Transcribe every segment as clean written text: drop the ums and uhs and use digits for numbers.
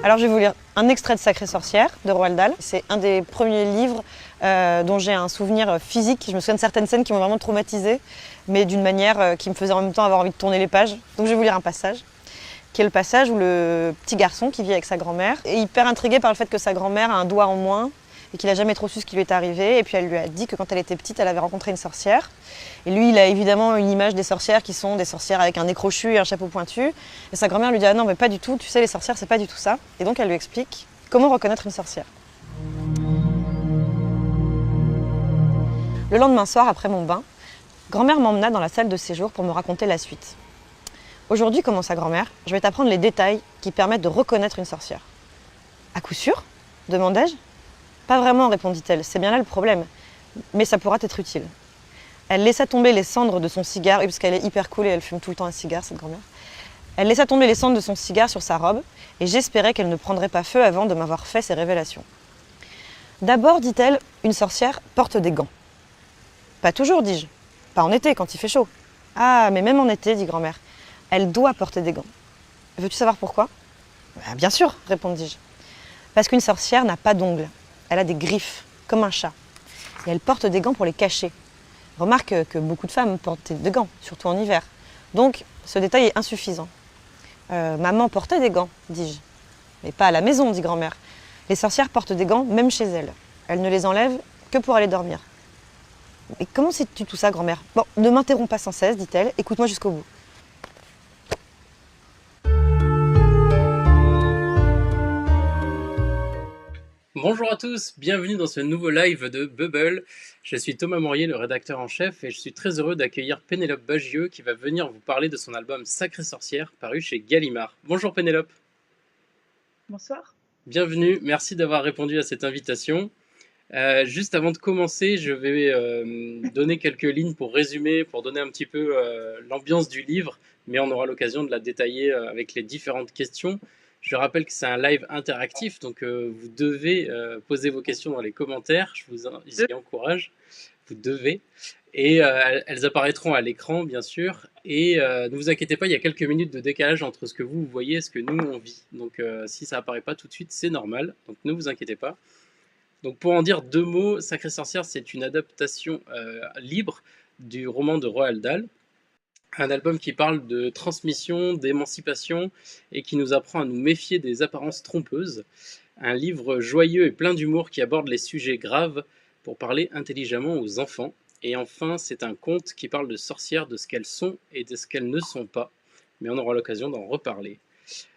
Alors je vais vous lire un extrait de Sacrée sorcière de Roald Dahl. C'est un des premiers livres dont j'ai un souvenir physique. Je me souviens de certaines scènes qui m'ont vraiment traumatisée, mais d'une manière qui me faisait en même temps avoir envie de tourner les pages. Donc je vais vous lire un passage, qui est le passage où le petit garçon qui vit avec sa grand-mère est hyper intrigué par le fait que sa grand-mère a un doigt en moins et qu'il n'a jamais trop su ce qui lui est arrivé. Et puis elle lui a dit que quand elle était petite, elle avait rencontré une sorcière. Et lui, il a évidemment une image des sorcières qui sont des sorcières avec un nez crochu et un chapeau pointu. Et sa grand-mère lui dit « Ah non, mais pas du tout, tu sais, les sorcières, c'est pas du tout ça. » Et donc elle lui explique comment reconnaître une sorcière. Le lendemain soir, après mon bain, grand-mère m'emmena dans la salle de séjour pour me raconter la suite. Aujourd'hui, commence sa grand-mère, je vais t'apprendre les détails qui permettent de reconnaître une sorcière. À coup sûr ? Demandai-je. Pas vraiment, répondit-elle, c'est bien là le problème. Mais ça pourra t'être utile. Elle laissa tomber les cendres de son cigare, oui, parce qu'elle est hyper cool et elle fume tout le temps un cigare, cette grand-mère. Elle laissa tomber les cendres de son cigare sur sa robe et j'espérais qu'elle ne prendrait pas feu avant de m'avoir fait ces révélations. D'abord, dit-elle, une sorcière porte des gants. Pas toujours, dis-je. Pas en été, quand il fait chaud. Ah, mais même en été, dit grand-mère. Elle doit porter des gants. Veux-tu savoir pourquoi ? Bien sûr, répondis-je. Parce qu'une sorcière n'a pas d'ongles. Elle a des griffes, comme un chat. Et elle porte des gants pour les cacher. Remarque que beaucoup de femmes portent des gants, surtout en hiver. Donc, ce détail est insuffisant. Maman portait des gants, dis-je. Mais pas à la maison, dit grand-mère. Les sorcières portent des gants, même chez elles. Elles ne les enlèvent que pour aller dormir. Mais comment sais-tu tout ça, grand-mère ? Bon, ne m'interromps pas sans cesse, dit-elle. Écoute-moi jusqu'au bout. Bonjour à tous, bienvenue dans ce nouveau live de Bubble. Je suis Thomas Morier, le rédacteur en chef, et je suis très heureux d'accueillir Pénélope Bagieux qui va venir vous parler de son album Sacrée sorcière, paru chez Gallimard. Bonjour Pénélope. Bonsoir. Bienvenue, merci d'avoir répondu à cette invitation. Juste avant de commencer, je vais donner quelques lignes pour résumer, pour donner un petit peu l'ambiance du livre, mais on aura l'occasion de la détailler avec les différentes questions. Je rappelle que c'est un live interactif, donc vous devez poser vos questions dans les commentaires, je vous y encourage, vous devez. Et elles apparaîtront à l'écran, bien sûr. Et ne vous inquiétez pas, il y a quelques minutes de décalage entre ce que vous voyez et ce que nous, on vit. Donc si ça apparaît pas tout de suite, c'est normal, donc ne vous inquiétez pas. Donc pour en dire deux mots, Sacrée sorcière, c'est une adaptation libre du roman de Roald Dahl, un album qui parle de transmission, d'émancipation et qui nous apprend à nous méfier des apparences trompeuses. Un livre joyeux et plein d'humour qui aborde les sujets graves pour parler intelligemment aux enfants. Et enfin, c'est un conte qui parle de sorcières, de ce qu'elles sont et de ce qu'elles ne sont pas. Mais on aura l'occasion d'en reparler.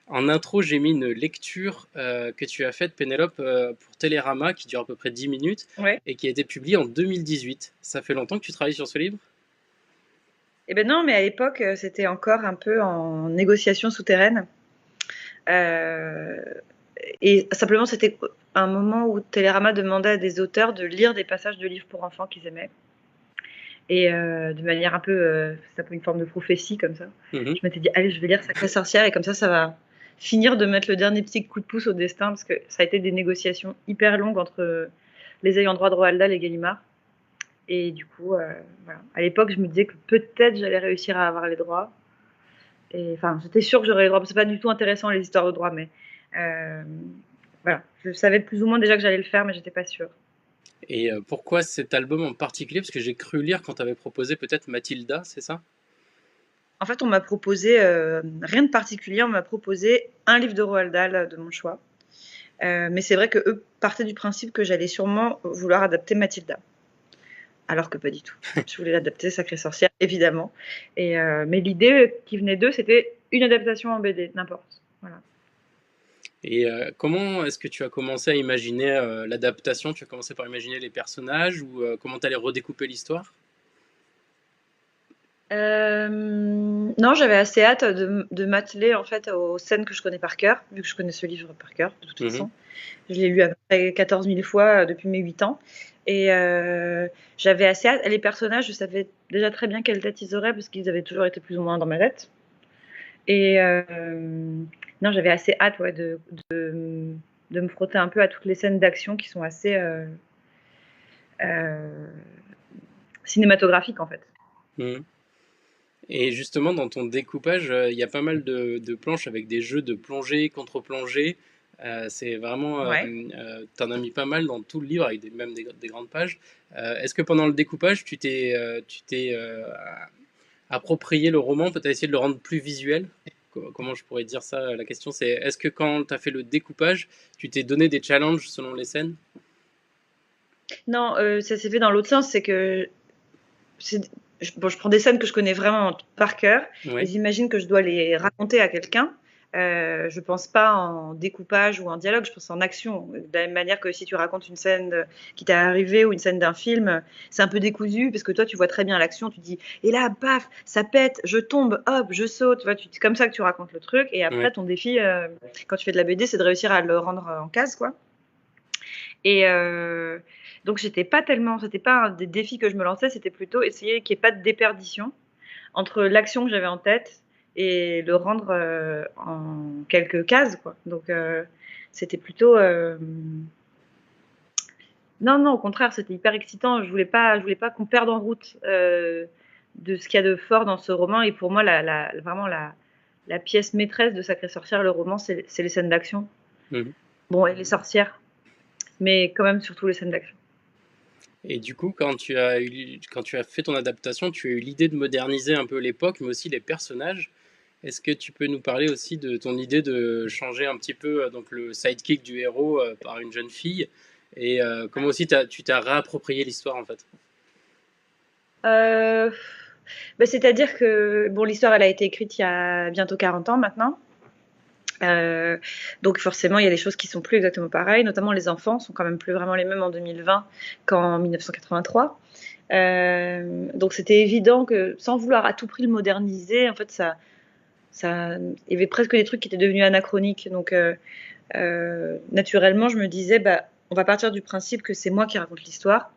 En intro, j'ai mis une lecture que tu as faite, Pénélope, pour Télérama, qui dure à peu près 10 minutes, Ouais. et qui a été publiée en 2018. Ça fait longtemps que tu travailles sur ce livre ? Eh ben non, mais à l'époque, c'était encore un peu en négociation souterraine. Et simplement, c'était un moment où Télérama demandait à des auteurs de lire des passages de livres pour enfants qu'ils aimaient. Et de manière un peu, c'est un peu une forme de prophétie comme ça. Je m'étais dit, allez, je vais lire Sacrée sorcière, et comme ça va finir de mettre le dernier petit coup de pouce au destin, parce que ça a été des négociations hyper longues entre les ayants droit de Roald Dahl et Gallimard. Et du coup, voilà. À l'époque, je me disais que peut-être j'allais réussir à avoir les droits. Et enfin, j'étais sûre que j'aurais les droits. C'est pas du tout intéressant les histoires de droits, mais voilà. Je savais plus ou moins déjà que j'allais le faire, mais j'étais pas sûre. Et pourquoi cet album en particulier ? Parce que j'ai cru lire quand tu avais proposé peut-être Mathilda, c'est ça ? En fait, on m'a proposé rien de particulier. On m'a proposé un livre de Roald Dahl de mon choix. Mais c'est vrai qu'eux partaient du principe que j'allais sûrement vouloir adapter Mathilda. Alors que pas du tout. Je voulais l'adapter Sacrée sorcière, évidemment. Mais l'idée qui venait d'eux, c'était une adaptation en BD, n'importe. Voilà. Et comment est-ce que tu as commencé à imaginer l'adaptation ? Tu as commencé par imaginer les personnages ou comment tu allais redécouper l'histoire ? Non, j'avais assez hâte de m'atteler en fait aux scènes que je connais par cœur, vu que je connais ce livre par cœur, de toute façon. Je l'ai lu à peu près 14 000 fois depuis mes 8 ans. Et j'avais assez hâte. Les personnages, je savais déjà très bien quelle tête ils auraient, parce qu'ils avaient toujours été plus ou moins dans ma tête. Et non, j'avais assez hâte de me frotter un peu à toutes les scènes d'action qui sont assez cinématographiques en fait. Et justement, dans ton découpage, il y a pas mal de planches avec des jeux de plongée, contre-plongée. C'est vraiment, Ouais. t'en as mis pas mal dans tout le livre, avec même des grandes pages. Est-ce que pendant le découpage, tu t'es approprié le roman, peut-être essayé de le rendre plus visuel? Comment je pourrais dire ça? La question c'est, est-ce que quand tu as fait le découpage, tu t'es donné des challenges selon les scènes? Non, ça s'est fait dans l'autre sens, c'est que bon, je prends des scènes que je connais vraiment par cœur et Ouais, j'imagine que je dois les raconter à quelqu'un. Je pense pas en découpage ou en dialogue, je pense en action. De la même manière que si tu racontes une scène qui t'est arrivée ou une scène d'un film, c'est un peu décousu parce que toi tu vois très bien l'action, tu dis et là paf, ça pète, je tombe, hop, je saute. Tu vois, c'est comme ça que tu racontes le truc et après ouais. ton défi quand tu fais de la BD, c'est de réussir à le rendre en case quoi. Et donc c'était pas un des défis que je me lançais, c'était plutôt essayer qu'il n'y ait pas de déperdition entre l'action que j'avais en tête et le rendre en quelques cases, quoi. Donc c'était plutôt non, non, au contraire, c'était hyper excitant. Je voulais pas qu'on perde en route de ce qu'il y a de fort dans ce roman. Et pour moi, vraiment la pièce maîtresse de Sacrée Sorcière, le roman, c'est les scènes d'action. Mhm. Bon, et les sorcières, mais quand même surtout les scènes d'action. Et du coup, quand tu as fait ton adaptation, tu as eu l'idée de moderniser un peu l'époque, mais aussi les personnages. Est-ce que tu peux nous parler aussi de ton idée de changer un petit peu donc le sidekick du héros par une jeune fille, et comment aussi tu t'as réapproprié l'histoire en fait? Euh, Bah, c'est-à-dire que bon, l'histoire, elle a été écrite il y a bientôt 40 ans maintenant. Euh, donc forcément, il y a des choses qui sont plus exactement pareilles, notamment les enfants sont quand même plus vraiment les mêmes en 2020 qu'en 1983. Donc c'était évident que sans vouloir à tout prix le moderniser, en fait, il y avait presque des trucs qui étaient devenus anachroniques. Donc naturellement, je me disais, bah, on va partir du principe que c'est moi qui raconte l'histoire.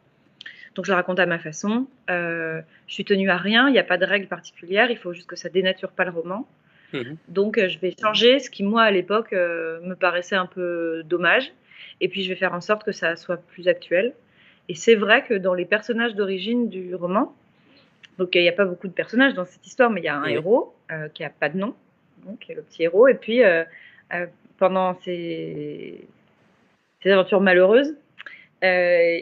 Donc je la raconte à ma façon. Je suis tenue à rien, il n'y a pas de règle particulière, il faut juste que ça dénature pas le roman. Mhm. Donc je vais changer ce qui, moi, à l'époque, me paraissait un peu dommage. Et puis je vais faire en sorte que ça soit plus actuel. Et c'est vrai que dans les personnages d'origine du roman, donc il n'y a pas beaucoup de personnages dans cette histoire, mais il y a un Oui, héros qui n'a pas de nom, donc, qui est le petit héros. Et puis euh, pendant ses aventures malheureuses, euh,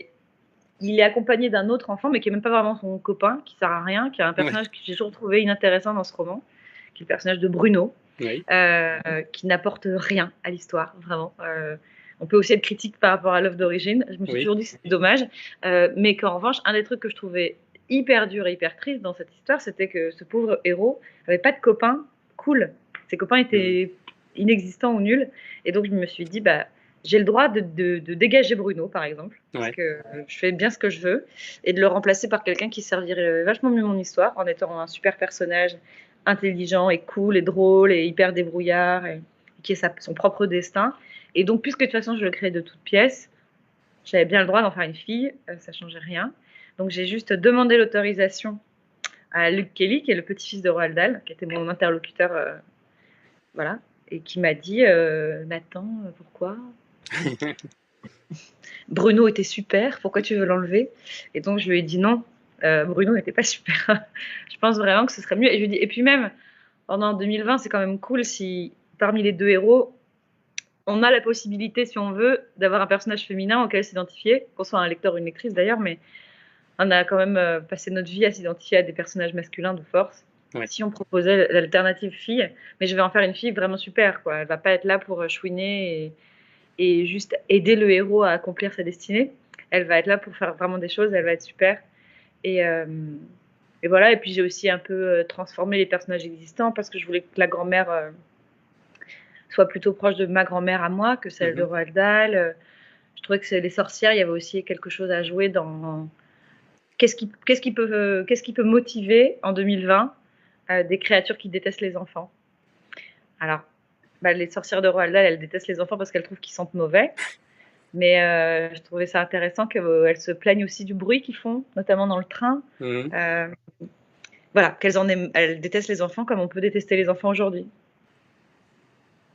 il est accompagné d'un autre enfant, mais qui est même pas vraiment son copain, qui sert à rien, qui est un ouais, personnage que j'ai toujours trouvé inintéressant dans ce roman, qui est le personnage de Bruno, oui, qui n'apporte rien à l'histoire, vraiment. On peut aussi être critique par rapport à l'œuvre d'origine. Je me suis oui. toujours dit que c'était dommage, mais qu'en revanche, un des trucs que je trouvais hyper dur et hyper triste dans cette histoire, c'était que ce pauvre héros avait pas de copain cool. Ses copains Mhm. étaient inexistants ou nuls, et donc je me suis dit, bah j'ai le droit de dégager Bruno, par exemple, parce Ouais. que je fais bien ce que je veux, et de le remplacer par quelqu'un qui servirait vachement mieux mon histoire, en étant un super personnage intelligent et cool et drôle et hyper débrouillard, et qui ait son propre destin. Et donc, puisque de toute façon, je le crée de toutes pièces, j'avais bien le droit d'en faire une fille, ça changeait rien. Donc, j'ai juste demandé l'autorisation à Luke Kelly, qui est le petit-fils de Roald Dahl, qui était mon interlocuteur, voilà, et qui m'a dit Nathan, pourquoi Bruno était super, pourquoi tu veux l'enlever? Et donc je lui ai dit non, Bruno n'était pas super. Je pense vraiment que ce serait mieux. Et je lui ai dit, et puis même, pendant 2020, c'est quand même cool si parmi les deux héros, on a la possibilité, si on veut, d'avoir un personnage féminin auquel s'identifier, qu'on soit un lecteur ou une lectrice d'ailleurs, mais on a quand même passé notre vie à s'identifier à des personnages masculins de force. Ouais. Si on proposait l'alternative fille, mais je vais en faire une fille vraiment super, quoi. Elle va pas être là pour chouiner et juste aider le héros à accomplir sa destinée. Elle va être là pour faire vraiment des choses, elle va être super. Et, euh, et voilà, et puis j'ai aussi un peu transformé les personnages existants parce que je voulais que la grand-mère soit plutôt proche de ma grand-mère à moi que celle de Mhm. Roald Dahl. Je trouvais que les sorcières, il y avait aussi quelque chose à jouer dans qu'est-ce qui peut motiver en 2020 des créatures qui détestent les enfants. Alors, bah, les sorcières de Roald Dahl, elles détestent les enfants parce qu'elles trouvent qu'ils sentent mauvais. Mais je trouvais ça intéressant qu'elles se plaignent aussi du bruit qu'ils font, notamment dans le train. Mhm. Euh, voilà, elles détestent les enfants comme on peut détester les enfants aujourd'hui.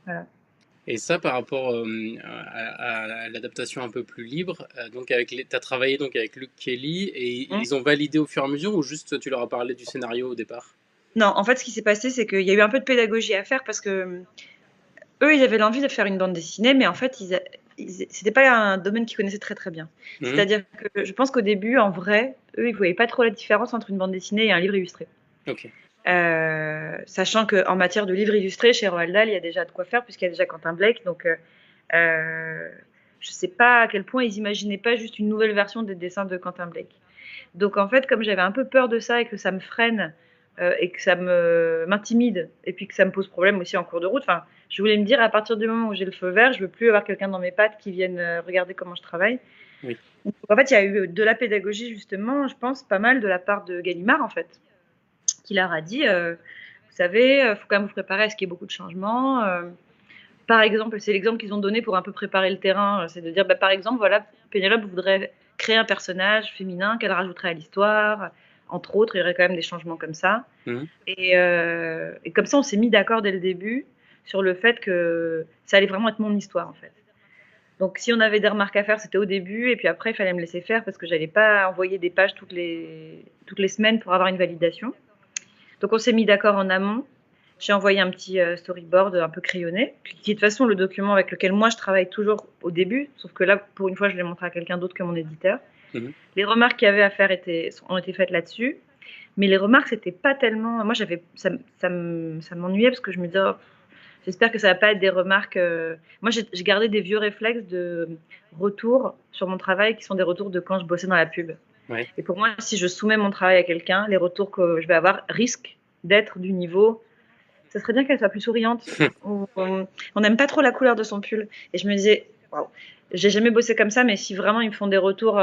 Voilà. Et ça, par rapport à l'adaptation un peu plus libre, donc t'as travaillé donc avec Luke Kelly, et Mmh. ils ont validé au fur et à mesure, ou juste tu leur as parlé du scénario au départ? Non, en fait, ce qui s'est passé, c'est qu'il y a eu un peu de pédagogie à faire parce que eux, ils avaient l'envie de faire une bande dessinée, mais en fait, c'était pas un domaine qu'ils connaissaient très très bien. C'est-à-dire que je pense qu'au début, en vrai, eux, ils voyaient pas trop la différence entre une bande dessinée et un livre illustré. Ok. Sachant qu'en matière de livres illustrés, chez Roald Dahl, il y a déjà de quoi faire, puisqu'il y a déjà Quentin Blake. Donc, je sais pas à quel point ils imaginaient pas juste une nouvelle version des dessins de Quentin Blake. Donc, en fait, comme j'avais un peu peur de ça et que ça me freine et que ça m'intimide et puis que ça me pose problème aussi en cours de route, enfin, je voulais me dire, à partir du moment où j'ai le feu vert, je veux plus avoir quelqu'un dans mes pattes qui vienne regarder comment je travaille. Oui. Donc, en fait, il y a eu de la pédagogie, justement, je pense, pas mal de la part de Gallimard, en fait, qui leur a dit, vous savez, il faut quand même vous préparer à ce qu'il y ait beaucoup de changements. Par exemple, c'est l'exemple qu'ils ont donné pour un peu préparer le terrain, c'est de dire, bah, par exemple, voilà, Pénélope voudrait créer un personnage féminin qu'elle rajouterait à l'histoire. Entre autres, il y aurait quand même des changements comme ça. Et comme ça, on s'est mis d'accord dès le début sur le fait que ça allait vraiment être mon histoire, en fait. Donc, si on avait des remarques à faire, c'était au début, et puis après, il fallait me laisser faire parce que j'allais pas envoyer des pages toutes les semaines pour avoir une validation. Donc, on s'est mis d'accord en amont. J'ai envoyé un petit storyboard un peu crayonné, qui est de toute façon le document avec lequel moi je travaille toujours au début, sauf que là, pour une fois, je l'ai montré à quelqu'un d'autre que mon éditeur. Les remarques qu'il y avait à faire ont été faites là-dessus, mais les remarques, c'était pas tellement. Moi, ça m'ennuyait parce que je me disais, oh, j'espère que ça va pas être des remarques. Moi, j'ai gardé des vieux réflexes de retour sur mon travail qui sont des retours de quand je bossais dans la pub. Ouais. Et pour moi, si je soumets mon travail à quelqu'un, les retours que je vais avoir risquent d'être du niveau. Ça serait bien qu'elle soit plus souriante. On n'aime pas trop la couleur de son pull. Et je me disais, waouh, j'ai jamais bossé comme ça, mais si vraiment ils me font des retours,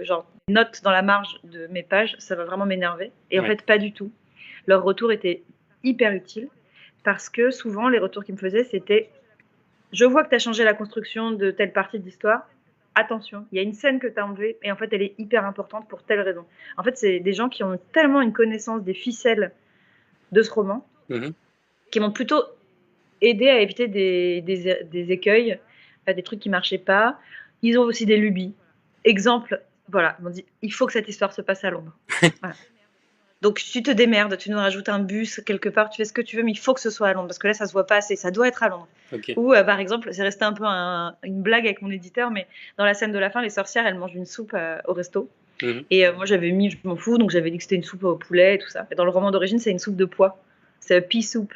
genre notes dans la marge de mes pages, ça va vraiment m'énerver. Et en fait, pas du tout. Leurs retours étaient hyper utiles parce que souvent, les retours qu'ils me faisaient, c'était je vois que tu as changé la construction de telle partie de l'histoire. Attention, il y a une scène que tu as enlevée et en fait, elle est hyper importante pour telle raison. En fait, c'est des gens qui ont tellement une connaissance des ficelles de ce roman qui m'ont plutôt aidé à éviter des écueils, des trucs qui marchaient pas. Ils ont aussi des lubies. Exemple, voilà, ils m'ont dit il faut que cette histoire se passe à Londres. Voilà. Donc tu te démerdes, tu nous rajoutes un bus quelque part, tu fais ce que tu veux, mais il faut que ce soit à Londres parce que là ça se voit pas assez, ça doit être à Londres. Ou par exemple, c'est resté un peu une blague avec mon éditeur, mais dans la scène de la fin, les sorcières elles mangent une soupe au resto. Et moi j'avais mis, je m'en fous, donc j'avais dit que c'était une soupe au poulet et tout ça. Et dans le roman d'origine, c'est une soupe de pois, c'est pea soup.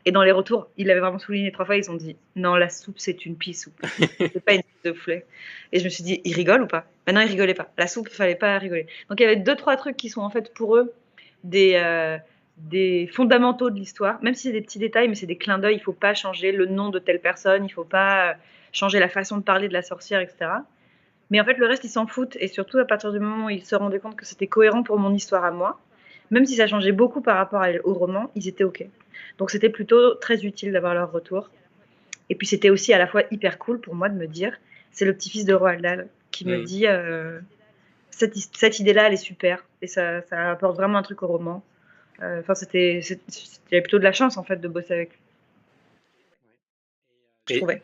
Et dans les retours, ils l'avaient vraiment souligné 3 fois, ils ont dit non, la soupe c'est une pea soup, c'est pas une soupe de poulet. Et je me suis dit, ils rigolent ou pas? Maintenant ils rigolaient pas. La soupe, il fallait pas rigoler. Donc il y avait 2-3 trucs qui sont en fait pour eux des fondamentaux de l'histoire, même si c'est des petits détails, mais c'est des clins d'œil. Il faut pas changer le nom de telle personne, il faut pas changer la façon de parler de la sorcière, etc. Mais en fait, le reste, ils s'en foutent. Et surtout, à partir du moment où ils se rendaient compte que c'était cohérent pour mon histoire à moi, même si ça changeait beaucoup par rapport au roman, ils étaient OK. Donc, c'était plutôt très utile d'avoir leur retour. Et puis, c'était aussi à la fois hyper cool pour moi de me dire, c'est le petit-fils de Roald Dahl qui me dit, cette idée-là, elle est super. Et ça apporte vraiment un truc au roman. Enfin, c'était plutôt de la chance, en fait, de bosser avec lui. Je trouvais.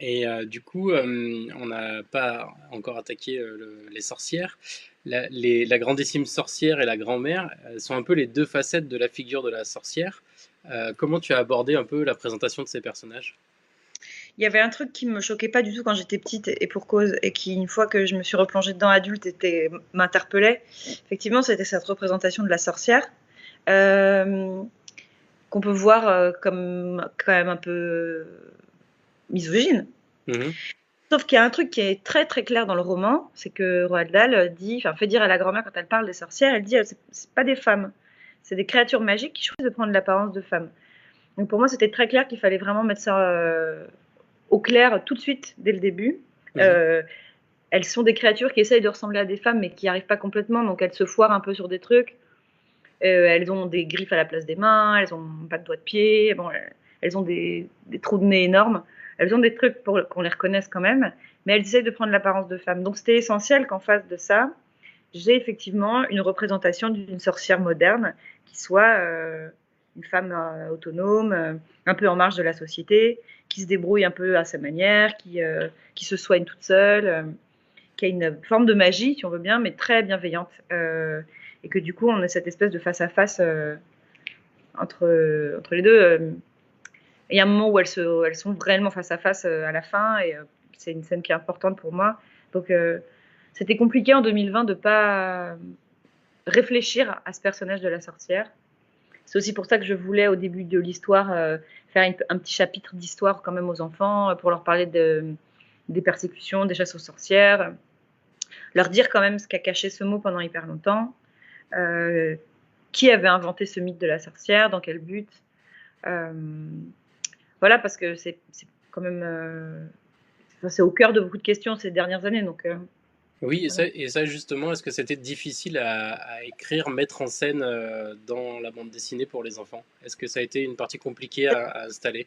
Et du coup, on n'a pas encore attaqué les sorcières. La grandissime sorcière et la grand-mère sont un peu les deux facettes de la figure de la sorcière. Comment tu as abordé un peu la présentation de ces personnages ? Il y avait un truc qui me choquait pas du tout quand j'étais petite et pour cause, et qui, une fois que je me suis replongée dedans adulte, m'interpellait. Effectivement, c'était cette représentation de la sorcière qu'on peut voir comme quand même un peu misogyne. Sauf qu'il y a un truc qui est très très clair dans le roman, c'est que Roald Dahl fait dire à la grand-mère quand elle parle des sorcières, elle dit c'est pas des femmes, c'est des créatures magiques qui choisissent de prendre l'apparence de femmes. Donc pour moi, c'était très clair qu'il fallait vraiment mettre ça au clair tout de suite dès le début. Elles sont des créatures qui essayent de ressembler à des femmes mais qui n'y arrivent pas complètement, donc elles se foirent un peu sur des trucs. Elles ont des griffes à la place des mains, elles ont pas de doigts de pied, bon, elles ont des trous de nez énormes. Elles ont des trucs pour qu'on les reconnaisse quand même, mais elles essayent de prendre l'apparence de femmes. Donc c'était essentiel qu'en face de ça, j'ai effectivement une représentation d'une sorcière moderne qui soit une femme autonome, un peu en marge de la société, qui se débrouille un peu à sa manière, qui se soigne toute seule, qui a une forme de magie, si on veut bien, mais très bienveillante. Et que du coup, on a cette espèce de face-à-face entre les deux. il y a un moment où elles sont réellement face à face à la fin, et c'est une scène qui est importante pour moi. Donc, c'était compliqué en 2020 de pas réfléchir à ce personnage de la sorcière. C'est aussi pour ça que je voulais, au début de l'histoire, faire un petit chapitre d'histoire quand même aux enfants, pour leur parler des persécutions, des chasses aux sorcières, leur dire quand même ce qu'a caché ce mot pendant hyper longtemps, qui avait inventé ce mythe de la sorcière, dans quel but. Voilà, parce que c'est quand même... c'est au cœur de beaucoup de questions ces dernières années. Donc, Oui, et ça justement, est-ce que c'était difficile à écrire, mettre en scène dans la bande dessinée pour les enfants? Est-ce que ça a été une partie compliquée à installer?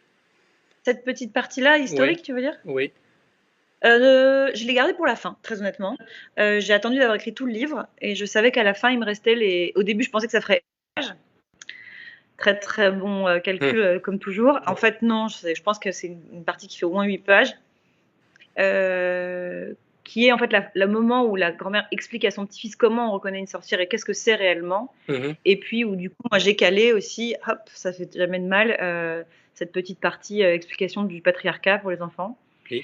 cette petite partie-là, Oui, historique, tu veux dire? oui. Je l'ai gardée pour la fin, très honnêtement. J'ai attendu d'avoir écrit tout le livre, et je savais qu'à la fin, il me restait les... Au début, je pensais que ça ferait très très bon calcul, comme toujours. En fait, non, je pense que c'est une partie qui fait au moins 8 pages, qui est en fait le moment où la grand-mère explique à son petit-fils comment on reconnaît une sorcière et qu'est-ce que c'est réellement. Et puis où du coup, moi j'ai calé aussi, hop, ça fait jamais de mal, cette petite partie explication du patriarcat pour les enfants. Oui.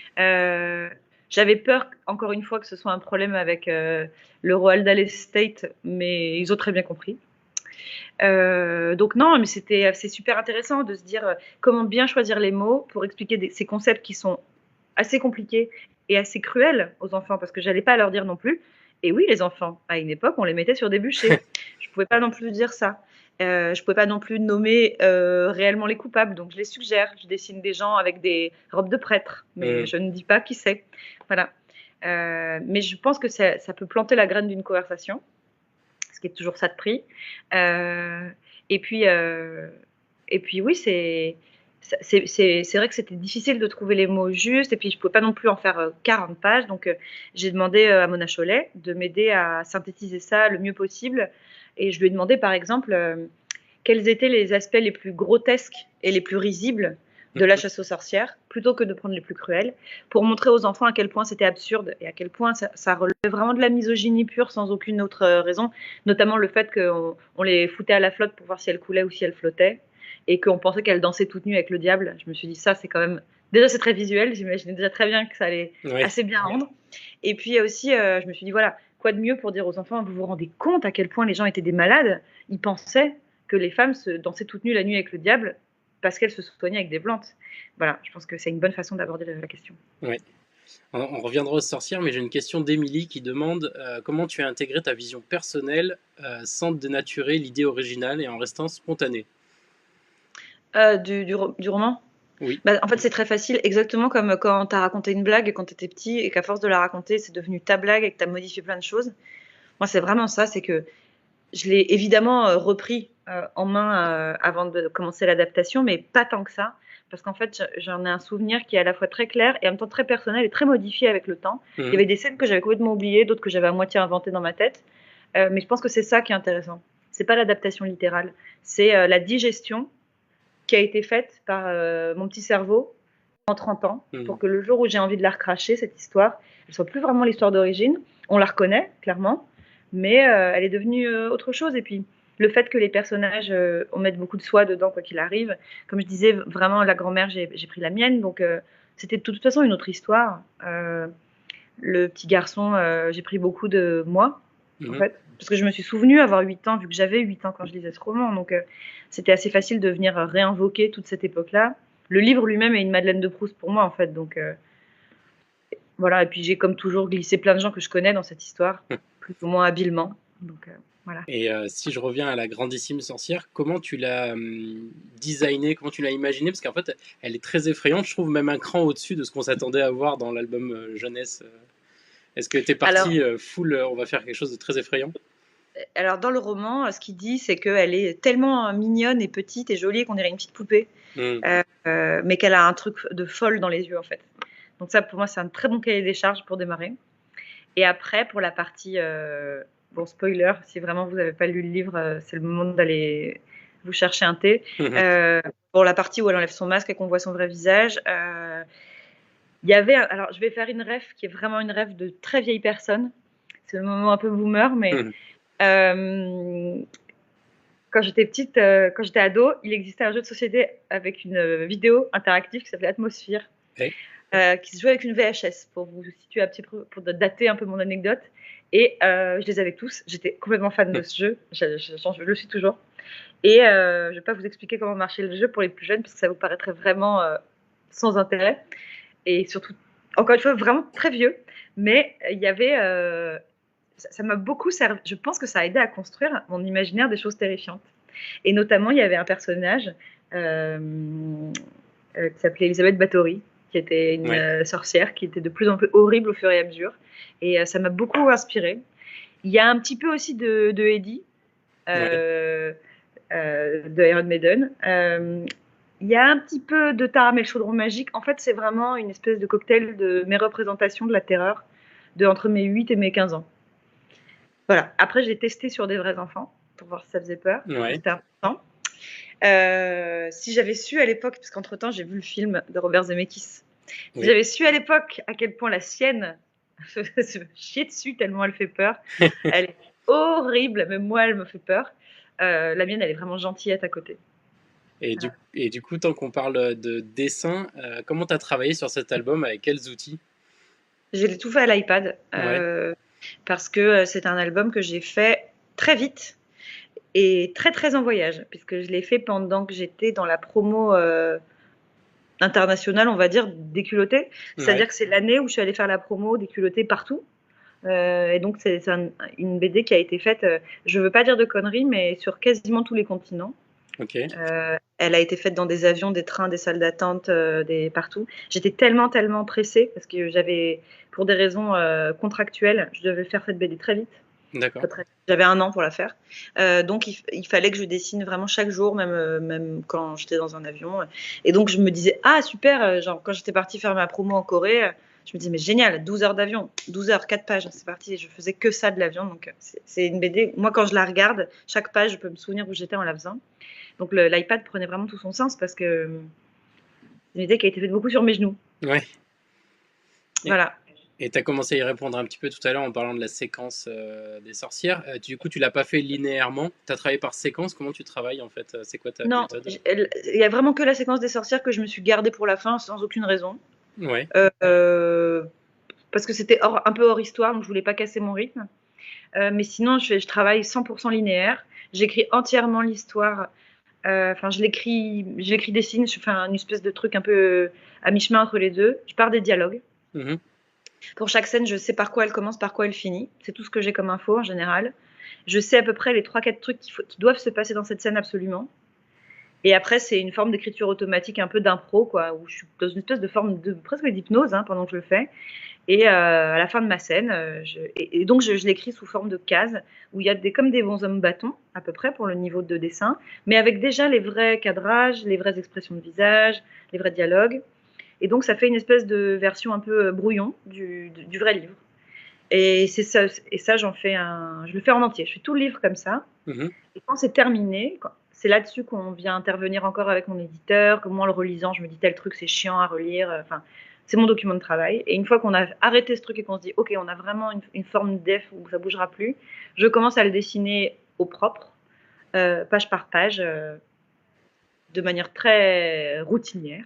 J'avais peur, encore une fois, que ce soit un problème avec le Roald Dahl Estate, mais ils ont très bien compris. Donc non, mais c'est super intéressant de se dire comment bien choisir les mots pour expliquer ces concepts qui sont assez compliqués et assez cruels aux enfants, parce que j'allais pas leur dire non plus. Et oui, les enfants, à une époque, on les mettait sur des bûchers. Je pouvais pas non plus dire ça. Je pouvais pas non plus nommer réellement les coupables, donc je les suggère. Je dessine des gens avec des robes de prêtre, mais je ne dis pas qui c'est. Voilà. Mais je pense que ça peut planter la graine d'une conversation, ce qui est toujours ça de prix. Et puis oui, c'est vrai que c'était difficile de trouver les mots justes, et puis je ne pouvais pas non plus en faire 40 pages. Donc j'ai demandé à Mona Chollet de m'aider à synthétiser ça le mieux possible. Et je lui ai demandé par exemple quels étaient les aspects les plus grotesques et les plus risibles de la chasse aux sorcières, plutôt que de prendre les plus cruels, pour montrer aux enfants à quel point c'était absurde et à quel point ça relevait vraiment de la misogynie pure sans aucune autre raison, notamment le fait qu'on les foutait à la flotte pour voir si elles coulaient ou si elles flottaient, et qu'on pensait qu'elles dansaient toutes nues avec le diable. Je me suis dit, ça c'est quand même... Déjà c'est très visuel, j'imaginais déjà très bien que ça allait assez bien rendre. Et puis aussi, je me suis dit, voilà, quoi de mieux pour dire aux enfants, vous vous rendez compte à quel point les gens étaient des malades? Ils pensaient que les femmes se dansaient toutes nues la nuit avec le diable parce qu'elles se soignaient avec des plantes. Voilà, je pense que c'est une bonne façon d'aborder la question. Oui. On reviendra aux sorcières, mais j'ai une question d'Émilie qui demande comment tu as intégré ta vision personnelle sans dénaturer l'idée originale et en restant spontanée. Du roman? Oui. Bah, en fait, c'est très facile, exactement comme quand tu as raconté une blague quand tu étais petit et qu'à force de la raconter, c'est devenu ta blague et que tu as modifié plein de choses. Moi, c'est vraiment ça, c'est que je l'ai évidemment repris en main avant de commencer l'adaptation, mais pas tant que ça, parce qu'en fait, j'en ai un souvenir qui est à la fois très clair et en même temps très personnel et très modifié avec le temps. Il y avait des scènes que j'avais complètement oubliées, d'autres que j'avais à moitié inventées dans ma tête, mais je pense que c'est ça qui est intéressant. C'est pas l'adaptation littérale, c'est la digestion qui a été faite par mon petit cerveau en 30 ans, pour que le jour où j'ai envie de la recracher, cette histoire, elle soit plus vraiment l'histoire d'origine. On la reconnaît, clairement, mais elle est devenue autre chose. Et puis, le fait que les personnages, on mette beaucoup de soi dedans, quoi qu'il arrive. Comme je disais, vraiment, la grand-mère, j'ai pris la mienne, donc c'était de toute façon une autre histoire. Le petit garçon, j'ai pris beaucoup de moi, en fait, parce que je me suis souvenue avoir 8 ans, vu que j'avais 8 ans quand je lisais ce roman, donc c'était assez facile de venir réinvoquer toute cette époque-là. Le livre lui-même est une Madeleine de Proust pour moi, en fait, donc voilà. Et puis j'ai comme toujours glissé plein de gens que je connais dans cette histoire, plus ou moins habilement, donc voilà. Et si je reviens à la grandissime sorcière, comment tu l'as designée, comment tu l'as imaginée? Parce qu'en fait, elle est très effrayante, je trouve même un cran au-dessus de ce qu'on s'attendait à voir dans l'album jeunesse. Est-ce que tu es parti full, on va faire quelque chose de très effrayant? Alors, dans le roman, ce qu'il dit, c'est qu'elle est tellement mignonne et petite et jolie qu'on dirait une petite poupée, mais qu'elle a un truc de folle dans les yeux, en fait. Donc ça, pour moi, c'est un très bon cahier des charges pour démarrer. Et après, pour la partie... bon, spoiler, si vraiment vous n'avez pas lu le livre, c'est le moment d'aller vous chercher un thé. Pour la partie où elle enlève son masque et qu'on voit son vrai visage, il y avait... Alors, je vais faire une ref qui est vraiment une ref de très vieille personne. C'est le moment un peu boomer, mais... quand j'étais petite, quand j'étais ado, il existait un jeu de société avec une vidéo interactive qui s'appelait Atmosphere, Oui. qui se jouait avec une VHS, pour vous situer un petit peu, pour dater un peu mon anecdote. Et je les avais tous. J'étais complètement fan de ce jeu. Je le suis toujours. Et je ne vais pas vous expliquer comment marchait le jeu pour les plus jeunes, parce que ça vous paraîtrait vraiment sans intérêt. Et surtout, encore une fois, vraiment très vieux. Mais il y avait... ça m'a beaucoup servi. Je pense que ça a aidé à construire mon imaginaire des choses terrifiantes. Et notamment, il y avait un personnage qui s'appelait Elisabeth Bathory, qui était une sorcière, qui était de plus en plus horrible au fur et à mesure. Et ça m'a beaucoup inspirée. Il y a un petit peu aussi de Eddie, de Iron Maiden. Il y a un petit peu de Taram et le chaudron magique. En fait, c'est vraiment une espèce de cocktail de mes représentations de la terreur entre mes 8 et mes 15 ans. Voilà. Après, j'ai testé sur des vrais enfants pour voir si ça faisait peur. C'était important. Si j'avais su à l'époque, parce qu'entre-temps, j'ai vu le film de Robert Zemeckis. Si j'avais su à l'époque à quel point la sienne se chier dessus tellement elle fait peur. Elle est horrible, même moi, elle me fait peur. La mienne, elle est vraiment gentillette à côté. Et du coup, tant qu'on parle de dessin, comment tu as travaillé sur cet album? Avec quels outils? J'ai tout fait à l'iPad, parce que c'est un album que j'ai fait très vite et très très en voyage, puisque je l'ai fait pendant que j'étais dans la promo internationale, on va dire, des culottés. C'est-à-dire que c'est l'année où je suis allée faire la promo des culottés partout. Et donc c'est une BD qui a été faite, je veux pas dire de conneries, mais sur quasiment tous les continents. Elle a été faite dans des avions, des trains, des salles d'attente, partout. J'étais tellement pressée parce que pour des raisons contractuelles, je devais faire cette BD très vite. D'accord. J'avais 1 an pour la faire. Donc il fallait que je dessine vraiment chaque jour, même quand j'étais dans un avion. Et donc je me disais, ah super, genre quand j'étais partie faire ma promo en Corée, je me disais, mais génial, 12 heures d'avion, 12 heures, 4 pages, c'est parti. Je faisais que ça de l'avion. Donc c'est une BD, moi quand je la regarde, chaque page, je peux me souvenir où j'étais en la faisant. Donc l'iPad prenait vraiment tout son sens parce que c'est une idée qui a été faite beaucoup sur mes genoux. Ouais. Voilà. Et tu as commencé à y répondre un petit peu tout à l'heure en parlant de la séquence des sorcières. Du coup, tu l'as pas fait linéairement. Tu as travaillé par séquence. Comment tu travailles en fait? C'est quoi ta méthode? Il y a vraiment que la séquence des sorcières que je me suis gardée pour la fin sans aucune raison. Ouais. Parce que c'était un peu hors histoire, donc je voulais pas casser mon rythme. Mais sinon, je travaille 100% linéaire. J'écris entièrement l'histoire. Enfin, je l'écris, dessine. Je fais une espèce de truc un peu à mi-chemin entre les deux. Je pars des dialogues. Pour chaque scène, je sais par quoi elle commence, par quoi elle finit. C'est tout ce que j'ai comme info en général. Je sais à peu près les 3-4 trucs qui doivent se passer dans cette scène absolument. Et après, c'est une forme d'écriture automatique, un peu d'impro, quoi, où je suis dans une espèce de forme presque d'hypnose pendant que je le fais. Et à la fin de ma scène, et donc je l'écris sous forme de cases, où il y a comme des bonshommes bâtons, à peu près, pour le niveau de dessin, mais avec déjà les vrais cadrages, les vraies expressions de visage, les vrais dialogues. Et donc, ça fait une espèce de version un peu brouillon du vrai livre. Et c'est ça, je le fais en entier. Je fais tout le livre comme ça. Et quand c'est terminé, c'est là-dessus qu'on vient intervenir encore avec mon éditeur, que moi, en le relisant, je me dis tel truc, c'est chiant à relire. Enfin, c'est mon document de travail. Et une fois qu'on a arrêté ce truc et qu'on se dit, OK, on a vraiment une forme def où ça ne bougera plus, je commence à le dessiner au propre, page par page, de manière très routinière,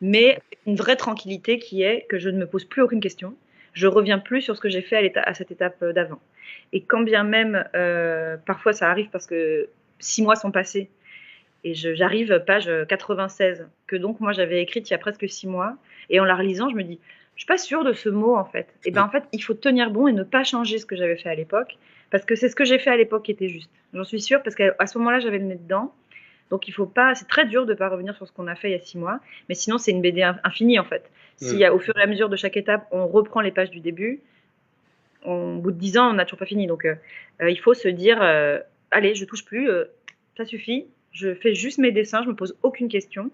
mais une vraie tranquillité qui est que je ne me pose plus aucune question. Je reviens plus sur ce que j'ai fait à cette étape d'avant. Et quand bien même, parfois ça arrive parce que 6 mois sont passés et j'arrive page 96, que donc moi j'avais écrite il y a presque 6 mois, et en la relisant, je me dis, je suis pas sûre de ce mot en fait. Et bien en fait, il faut tenir bon et ne pas changer ce que j'avais fait à l'époque, parce que c'est ce que j'ai fait à l'époque qui était juste. J'en suis sûre, parce qu'à ce moment-là, j'avais le nez dedans. Donc il faut pas, c'est très dur de ne pas revenir sur ce qu'on a fait il y a 6 mois, mais sinon c'est une BD infinie en fait. Si au fur et à mesure de chaque étape, on reprend les pages du début, au bout de 10 ans, on n'a toujours pas fini. Donc il faut se dire, allez, je touche plus, ça suffit, je fais juste mes dessins, je me pose aucune question.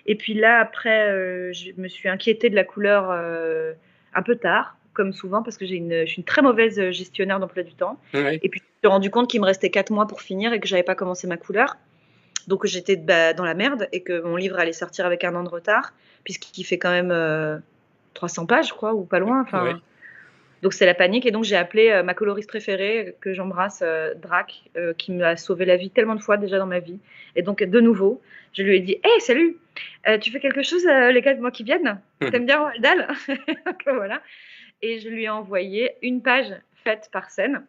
Et puis là, après, je me suis inquiétée de la couleur un peu tard, comme souvent, parce que je suis une très mauvaise gestionnaire d'emploi du temps. Et puis je me suis rendu compte qu'il me restait 4 mois pour finir et que je n'avais pas commencé ma couleur. Donc j'étais dans la merde et que mon livre allait sortir avec 1 an de retard, puisqu'il fait quand même 300 pages, je crois, ou pas loin. Enfin, Donc c'est la panique et donc j'ai appelé ma coloriste préférée que j'embrasse, Drac, qui m'a sauvé la vie tellement de fois déjà dans ma vie. Et donc de nouveau, je lui ai dit: «Hey salut, tu fais quelque chose, les 4 mois qui viennent? T'aimes bien Roald Dahl?» Donc voilà et je lui ai envoyé une page faite par scène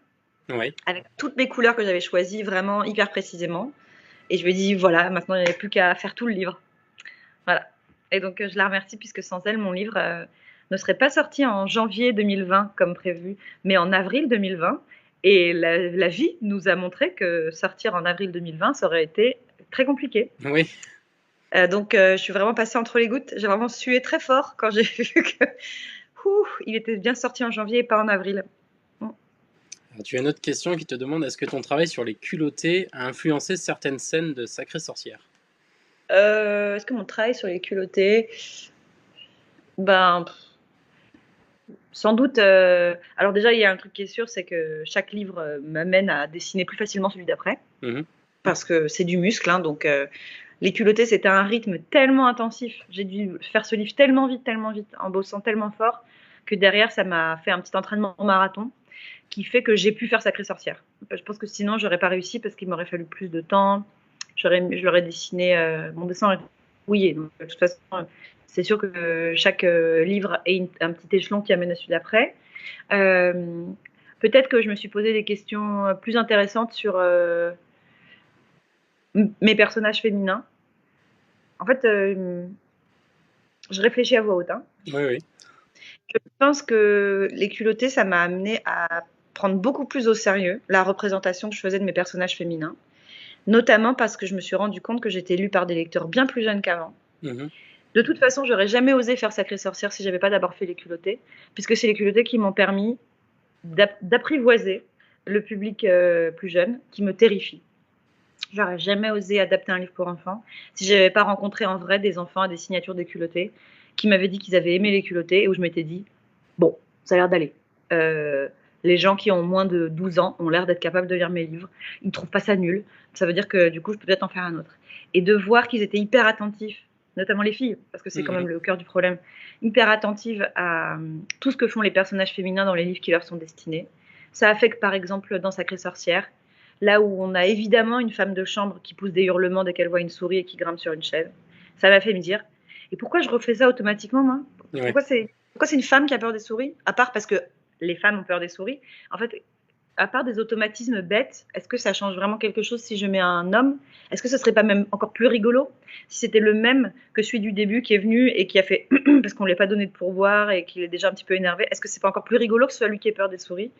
Oui. avec toutes mes couleurs que j'avais choisies vraiment hyper précisément et je lui ai dit: «Voilà, maintenant il n'y avait plus qu'à faire tout le livre». Voilà et donc je la remercie puisque sans elle, mon livre, ne serait pas sorti en janvier 2020 comme prévu, mais en avril 2020 et la vie nous a montré que sortir en avril 2020, ça aurait été très compliqué. Oui. Donc je suis vraiment passée entre les gouttes. J'ai vraiment sué très fort quand j'ai vu que il était bien sorti en janvier et pas en avril. Alors, tu as une autre question qui te demande est-ce que ton travail sur les culottés a influencé certaines scènes de Sacrée Sorcière? Est-ce que mon travail sur les culottés, ben, sans doute. Alors déjà, il y a un truc qui est sûr, c'est que chaque livre m'amène à dessiner plus facilement celui d'après, parce que c'est du muscle, hein, donc les culottés, c'était un rythme tellement intensif. J'ai dû faire ce livre tellement vite, en bossant tellement fort, que derrière, ça m'a fait un petit entraînement marathon qui fait que j'ai pu faire Sacrée Sorcière. Je pense que sinon, j'aurais pas réussi parce qu'il m'aurait fallu plus de temps. Je l'aurais dessiné, mon dessin est rouillé. Donc, de toute façon, c'est sûr que chaque livre est un petit échelon qui amène à celui d'après. Peut-être que je me suis posé des questions plus intéressantes sur mes personnages féminins. En fait, je réfléchis à voix haute. Hein. Oui, oui. Je pense que les culottés, ça m'a amené à prendre beaucoup plus au sérieux la représentation que je faisais de mes personnages féminins, notamment parce que je me suis rendu compte que j'étais lue par des lecteurs bien plus jeunes qu'avant. De toute façon, j'aurais jamais osé faire Sacrée Sorcière si j'avais pas d'abord fait les culottés, puisque c'est les culottés qui m'ont permis d'apprivoiser le public plus jeune, qui me terrifie. J'aurais jamais osé adapter un livre pour enfants si j'avais pas rencontré en vrai des enfants à des signatures des culottés qui m'avaient dit qu'ils avaient aimé les culottés et où je m'étais dit bon, ça a l'air d'aller. Les gens qui ont moins de 12 ans ont l'air d'être capables de lire mes livres. Ils ne trouvent pas ça nul. Ça veut dire que du coup, je peux peut-être en faire un autre. Et de voir qu'ils étaient hyper attentifs, notamment les filles, parce que c'est quand même le cœur du problème, hyper attentives à tout ce que font les personnages féminins dans les livres qui leur sont destinés. Ça a fait que, par exemple, dans Sacrée Sorcière, là où on a évidemment une femme de chambre qui pousse des hurlements dès qu'elle voit une souris et qui grimpe sur une chaise, ça m'a fait me dire et pourquoi je refais ça automatiquement, moi ? Pourquoi c'est une femme qui a peur des souris ? À part parce que les femmes ont peur des souris. En fait, à part des automatismes bêtes, est-ce que ça change vraiment quelque chose si je mets un homme ? Est-ce que ce serait pas même encore plus rigolo si c'était le même que celui du début qui est venu et qui a fait parce qu'on lui a pas donné de pourboire et qu'il est déjà un petit peu énervé ? Est-ce que c'est pas encore plus rigolo que ce soit lui qui ait peur des souris ?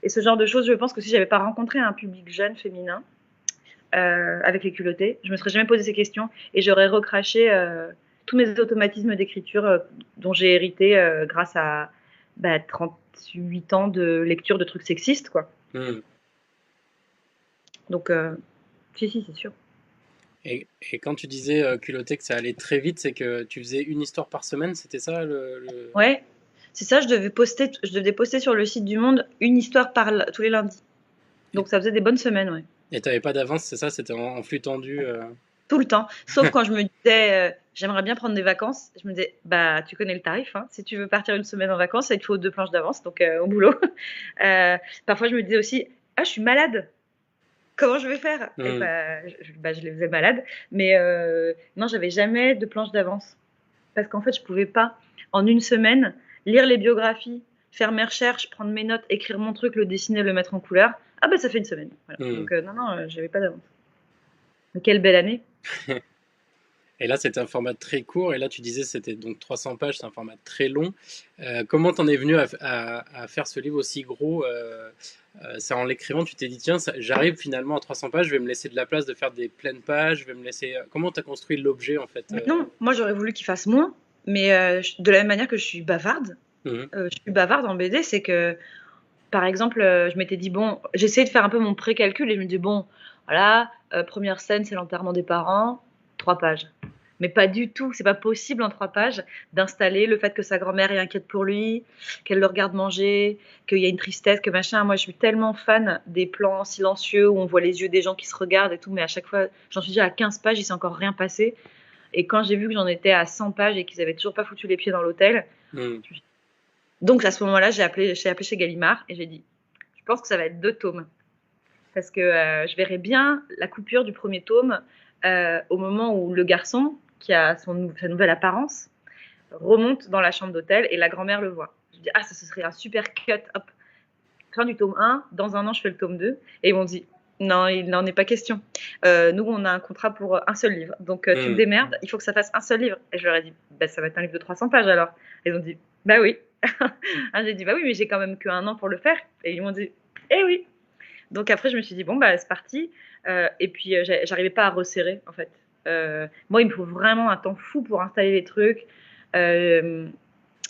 Et ce genre de choses, je pense que si j'avais pas rencontré un public jeune féminin avec les culottés, je me serais jamais posé ces questions et j'aurais recraché tous mes automatismes d'écriture dont j'ai hérité grâce à 38 ans de lecture de trucs sexistes, quoi. Donc, si, c'est sûr. Et quand tu disais culotté que ça allait très vite, c'est que tu faisais une histoire par semaine, c'était ça Ouais, c'est ça, je devais poster sur le site du Monde une histoire tous les lundis. Donc ça faisait des bonnes semaines, ouais. Et tu n'avais pas d'avance, c'est ça? C'était en flux tendu Tout le temps. Sauf quand je me disais, j'aimerais bien prendre des vacances. Je me disais, tu connais le tarif. Hein. Si tu veux partir une semaine en vacances, il te faut 2 planches d'avance, donc au boulot. Parfois, je me disais aussi, je suis malade. Comment je vais faire Et je les faisais malades. Mais non, j'avais jamais de planche d'avance. Parce qu'en fait, je pouvais pas, en une semaine, lire les biographies, faire mes recherches, prendre mes notes, écrire mon truc, le dessiner, le mettre en couleur. Ça fait une semaine. Voilà. Donc non, j'avais pas d'avance. Mais quelle belle année. Et là, c'était un format très court. Et là, tu disais c'était donc 300 pages, c'est un format très long. Comment t'en es venu à faire ce livre aussi gros c'est en l'écrivant, tu t'es dit, tiens, j'arrive finalement à 300 pages, je vais me laisser de la place de faire des pleines pages, je vais me laisser... Comment tu as construit l'objet, en fait Non, moi, j'aurais voulu qu'il fasse moins. Mais de la même manière que je suis bavarde, je suis bavarde en BD, c'est que, par exemple, je m'étais dit, j'essayais de faire un peu mon pré-calcul et je me dis, voilà, première scène, c'est l'enterrement des parents, 3 pages. Mais pas du tout, c'est pas possible en 3 pages d'installer le fait que sa grand-mère est inquiète pour lui, qu'elle le regarde manger, qu'il y a une tristesse, que machin. Moi, je suis tellement fan des plans silencieux où on voit les yeux des gens qui se regardent et tout, mais à chaque fois, j'en suis déjà à 15 pages, il s'est encore rien passé. Et quand j'ai vu que j'en étais à 100 pages et qu'ils avaient toujours pas foutu les pieds dans l'hôtel, je me suis dit, Donc à ce moment-là, j'ai appelé chez Gallimard et j'ai dit, je pense que ça va être 2 tomes. Parce que je verrais bien la coupure du premier tome au moment où le garçon, qui a sa nouvelle apparence, remonte dans la chambre d'hôtel et la grand-mère le voit. Je dis, ah, ça ce serait un super cut, hop, fin du tome 1, dans un an je fais le tome 2. Et ils m'ont dit, non, il n'en est pas question. Nous, on a un contrat pour un seul livre. Donc, tu te démerdes, il faut que ça fasse un seul livre. Et je leur ai dit, bah, ça va être un livre de 300 pages alors. Et ils ont dit, bah oui. J'ai dit, bah oui, mais j'ai quand même qu'un an pour le faire. Et ils m'ont dit, eh oui. Donc après, je me suis dit, bon, bah, c'est parti. Et puis, j'arrivais pas à resserrer, en fait. Moi, il me faut vraiment un temps fou pour installer les trucs.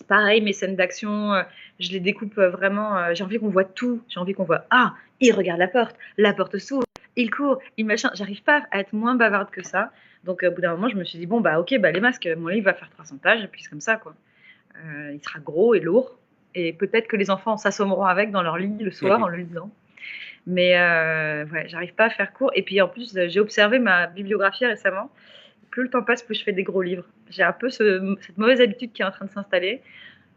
Pareil, mes scènes d'action, je les découpe vraiment. J'ai envie qu'on voit tout. J'ai envie qu'on voit, ah, il regarde la porte s'ouvre, il court, il machin. J'arrive pas à être moins bavarde que ça. Donc, au bout d'un moment, je me suis dit, bon, bah, ok, bah, les masques, mon livre va faire 300 pages, et puis c'est comme ça, quoi. Il sera gros et lourd. Et peut-être que les enfants s'assommeront avec dans leur lit le soir en le lisant. Mais ouais, j'arrive pas à faire court. Et puis en plus, j'ai observé ma bibliographie récemment. Plus le temps passe, plus je fais des gros livres. J'ai un peu cette mauvaise habitude qui est en train de s'installer.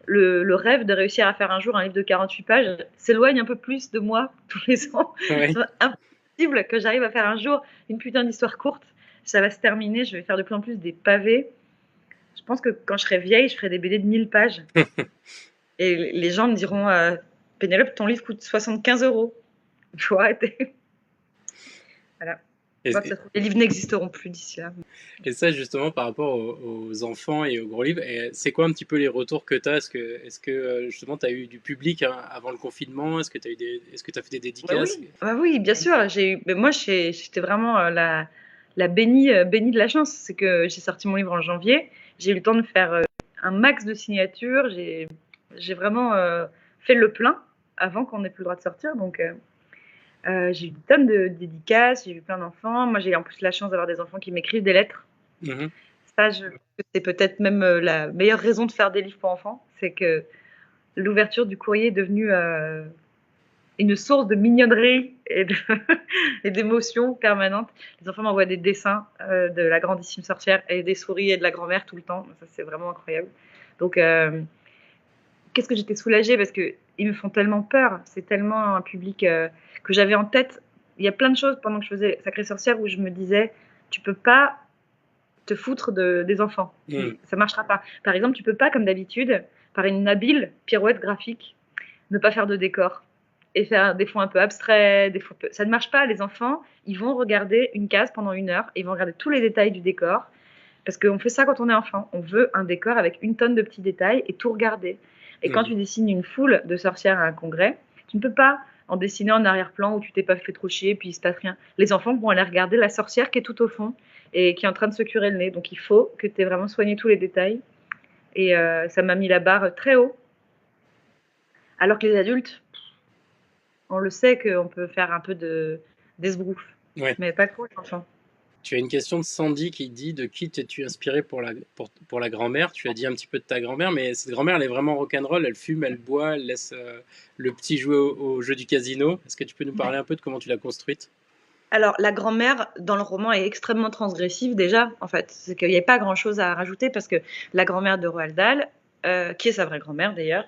Le rêve de réussir à faire un jour un livre de 48 pages s'éloigne un peu plus de moi tous les ans. Ouais. C'est impossible que j'arrive à faire un jour une putain d'histoire courte. Ça va se terminer, je vais faire de plus en plus des pavés. Je pense que quand je serai vieille, je ferai des BD de 1000 pages. Et les gens me diront, Pénélope, ton livre coûte 75 €. Il faut arrêter. Voilà. Les livres n'existeront plus d'ici là. Et ça, justement, par rapport aux enfants et aux gros livres, c'est quoi un petit peu les retours que tu as? Est-ce que justement, tu as eu du public avant le confinement? Est-ce que tu as fait des dédicaces? Oui, bien sûr. Mais moi, j'étais vraiment la bénie de la chance. C'est que j'ai sorti mon livre en janvier. J'ai eu le temps de faire un max de signatures. J'ai vraiment fait le plein avant qu'on n'ait plus le droit de sortir. Donc, j'ai eu une tonne de dédicaces, j'ai eu plein d'enfants. Moi, j'ai en plus la chance d'avoir des enfants qui m'écrivent des lettres. Ça, c'est peut-être même la meilleure raison de faire des livres pour enfants. C'est que l'ouverture du courrier est devenue une source de mignonnerie et d'émotions permanentes. Les enfants m'envoient des dessins de la grandissime sorcière et des souris et de la grand-mère tout le temps. Ça, c'est vraiment incroyable. Donc, qu'est-ce que j'étais soulagée parce qu'ils me font tellement peur. C'est tellement un public que j'avais en tête. Il y a plein de choses pendant que je faisais Sacrée Sorcière où je me disais, tu peux pas te foutre des enfants. Ça marchera pas. Par exemple, tu peux pas, comme d'habitude, par une habile pirouette graphique, ne pas faire de décor et faire des fonds un peu abstraits, des fonds ça ne marche pas. Les enfants, ils vont regarder une case pendant 1 heure et ils vont regarder tous les détails du décor parce qu'on fait ça quand on est enfant. On veut un décor avec une tonne de petits détails et tout regarder. Et quand tu dessines une foule de sorcières à un congrès, tu ne peux pas en dessiner en arrière-plan où tu t'es pas fait trop chier puis il se passe rien. Les enfants vont aller regarder la sorcière qui est tout au fond et qui est en train de se curer le nez. Donc il faut que tu aies vraiment soigné tous les détails. Et ça m'a mis la barre très haut. Alors que les adultes, on le sait qu'on peut faire un peu d'esbrouf. Ouais. Mais pas trop les enfants. Tu as une question de Sandy qui dit de qui t'es-tu inspiré pour la grand-mère. Tu as dit un petit peu de ta grand-mère, mais cette grand-mère, elle est vraiment rock'n'roll. Elle fume, elle boit, elle laisse le petit jouer au jeu du casino. Est-ce que tu peux nous parler un peu de comment tu l'as construite? Alors, la grand-mère, dans le roman, est extrêmement transgressive déjà, en fait. C'est qu'il n'y a pas grand-chose à rajouter parce que la grand-mère de Roald Dahl, qui est sa vraie grand-mère d'ailleurs,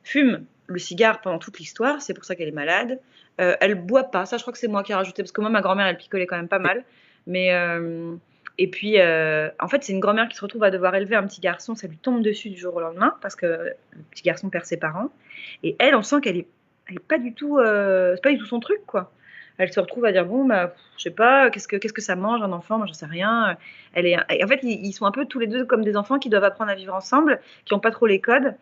fume le cigare pendant toute l'histoire. C'est pour ça qu'elle est malade. Elle boit pas. Ça, je crois que c'est moi qui ai rajouté parce que moi, ma grand-mère, elle picolait quand même pas mal. Mais et puis, en fait, c'est une grand-mère qui se retrouve à devoir élever un petit garçon. Ça lui tombe dessus du jour au lendemain parce que le petit garçon perd ses parents. Et elle, on sent qu'elle est pas du tout, c'est pas du tout son truc, quoi. Elle se retrouve à dire bon, bah, je sais pas, qu'est-ce que ça mange un enfant, moi j'en sais rien. En fait, ils sont un peu tous les deux comme des enfants qui doivent apprendre à vivre ensemble, qui n'ont pas trop les codes.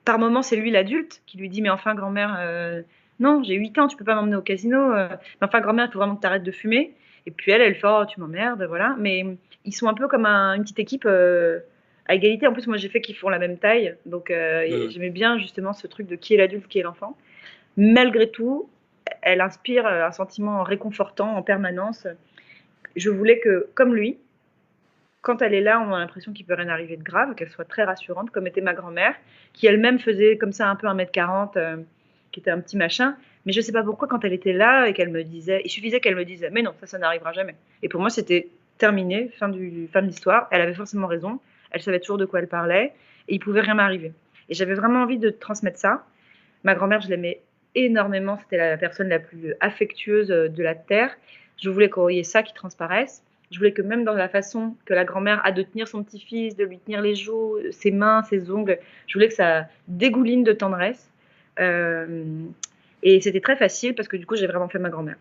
Par moment, c'est lui l'adulte qui lui dit mais enfin grand-mère, non, j'ai 8 ans, tu peux pas m'emmener au casino. Mais enfin grand-mère, il faut vraiment que tu arrêtes de fumer. Et puis elle fait oh tu m'emmerdes, voilà. Mais ils sont un peu comme une petite équipe à égalité. En plus, moi j'ai fait qu'ils font la même taille, donc j'aimais bien justement ce truc de qui est l'adulte, qui est l'enfant. Malgré tout, elle inspire un sentiment réconfortant en permanence. Je voulais que, comme lui, quand elle est là, on a l'impression qu'il peut rien arriver de grave, qu'elle soit très rassurante, comme était ma grand-mère, qui elle-même faisait comme ça un peu 1m40, qui était un petit machin. Mais je ne sais pas pourquoi, quand elle était là et qu'elle me disait, il suffisait qu'elle me dise, mais non, ça n'arrivera jamais. Et pour moi, c'était terminé, fin de l'histoire. Elle avait forcément raison. Elle savait toujours de quoi elle parlait et il pouvait rien m'arriver. Et j'avais vraiment envie de transmettre ça. Ma grand-mère, je l'aimais énormément. C'était la personne la plus affectueuse de la Terre. Je voulais qu'il y ait ça qui transparaisse. Je voulais que même dans la façon que la grand-mère a de tenir son petit-fils, de lui tenir les joues, ses mains, ses ongles, je voulais que ça dégouline de tendresse. Et c'était très facile parce que du coup, j'ai vraiment fait ma grand-mère.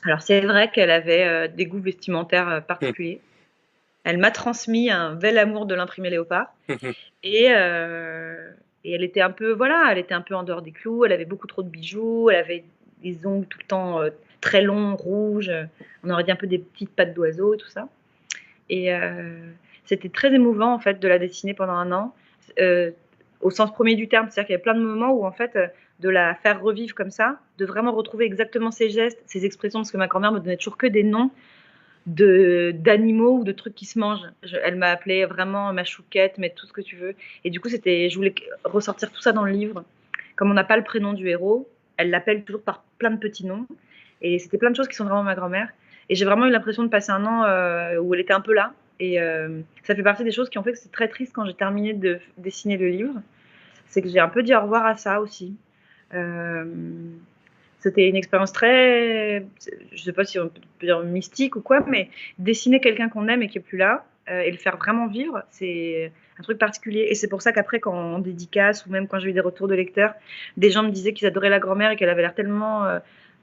Alors, c'est vrai qu'elle avait des goûts vestimentaires particuliers. Elle m'a transmis un bel amour de l'imprimé léopard. Et elle était un peu, voilà, elle était un peu en dehors des clous. Elle avait beaucoup trop de bijoux. Elle avait des ongles tout le temps très longs, rouges. On aurait dit un peu des petites pattes d'oiseau et tout ça. Et c'était très émouvant, en fait, de la dessiner pendant un an, au sens premier du terme. C'est-à-dire qu'il y avait plein de moments où, en fait, de la faire revivre comme ça, de vraiment retrouver exactement ses gestes, ses expressions, parce que ma grand-mère me donnait toujours que des noms d'animaux ou de trucs qui se mangent. Elle m'a appelée vraiment ma chouquette, mais tout ce que tu veux. Et du coup, je voulais ressortir tout ça dans le livre. Comme on n'a pas le prénom du héros, elle l'appelle toujours par plein de petits noms. Et c'était plein de choses qui sont vraiment ma grand-mère. Et j'ai vraiment eu l'impression de passer un an où elle était un peu là. Et ça fait partie des choses qui ont fait que c'est très triste quand j'ai terminé de dessiner le livre. C'est que j'ai un peu dit au revoir à ça aussi. C'était une expérience très, je sais pas si on peut dire mystique ou quoi, mais dessiner quelqu'un qu'on aime et qui est plus là et le faire vraiment vivre, c'est un truc particulier. Et c'est pour ça qu'après, quand on dédicace ou même quand j'ai eu des retours de lecteurs, des gens me disaient qu'ils adoraient la grand-mère et qu'elle avait l'air tellement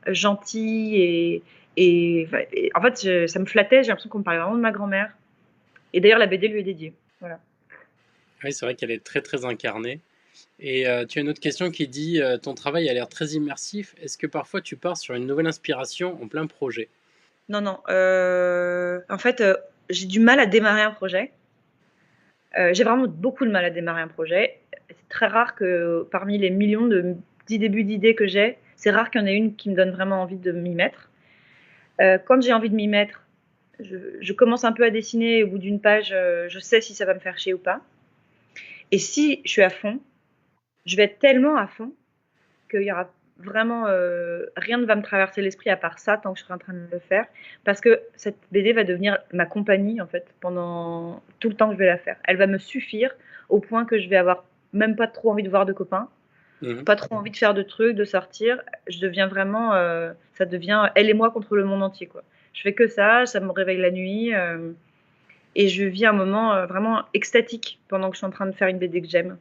gentille et en fait, ça me flattait. J'ai l'impression qu'on me parlait vraiment de ma grand-mère. Et d'ailleurs, la BD lui est dédiée. Voilà. Oui, c'est vrai qu'elle est très très incarnée. Et tu as une autre question qui dit ton travail a l'air très immersif. Est-ce que parfois tu pars sur une nouvelle inspiration en plein projet? Non, non. En fait, j'ai du mal à démarrer un projet. J'ai vraiment beaucoup de mal à démarrer un projet. C'est très rare que parmi les millions de petits débuts d'idées que j'ai, c'est rare qu'il y en ait une qui me donne vraiment envie de m'y mettre. Quand j'ai envie de m'y mettre, je commence un peu à dessiner. Au bout d'une page, je sais si ça va me faire chier ou pas. Et si je suis à fond, je vais être tellement à fond qu'il y aura vraiment rien ne va me traverser l'esprit à part ça tant que je serai en train de le faire, parce que cette BD va devenir ma compagnie en fait pendant tout le temps que je vais la faire. Elle va me suffire au point que je vais avoir même pas trop envie de voir de copains, pas trop envie de faire de trucs, de sortir. Je deviens vraiment, ça devient elle et moi contre le monde entier quoi. Je fais que ça me réveille la nuit et je vis un moment vraiment extatique pendant que je suis en train de faire une BD que j'aime.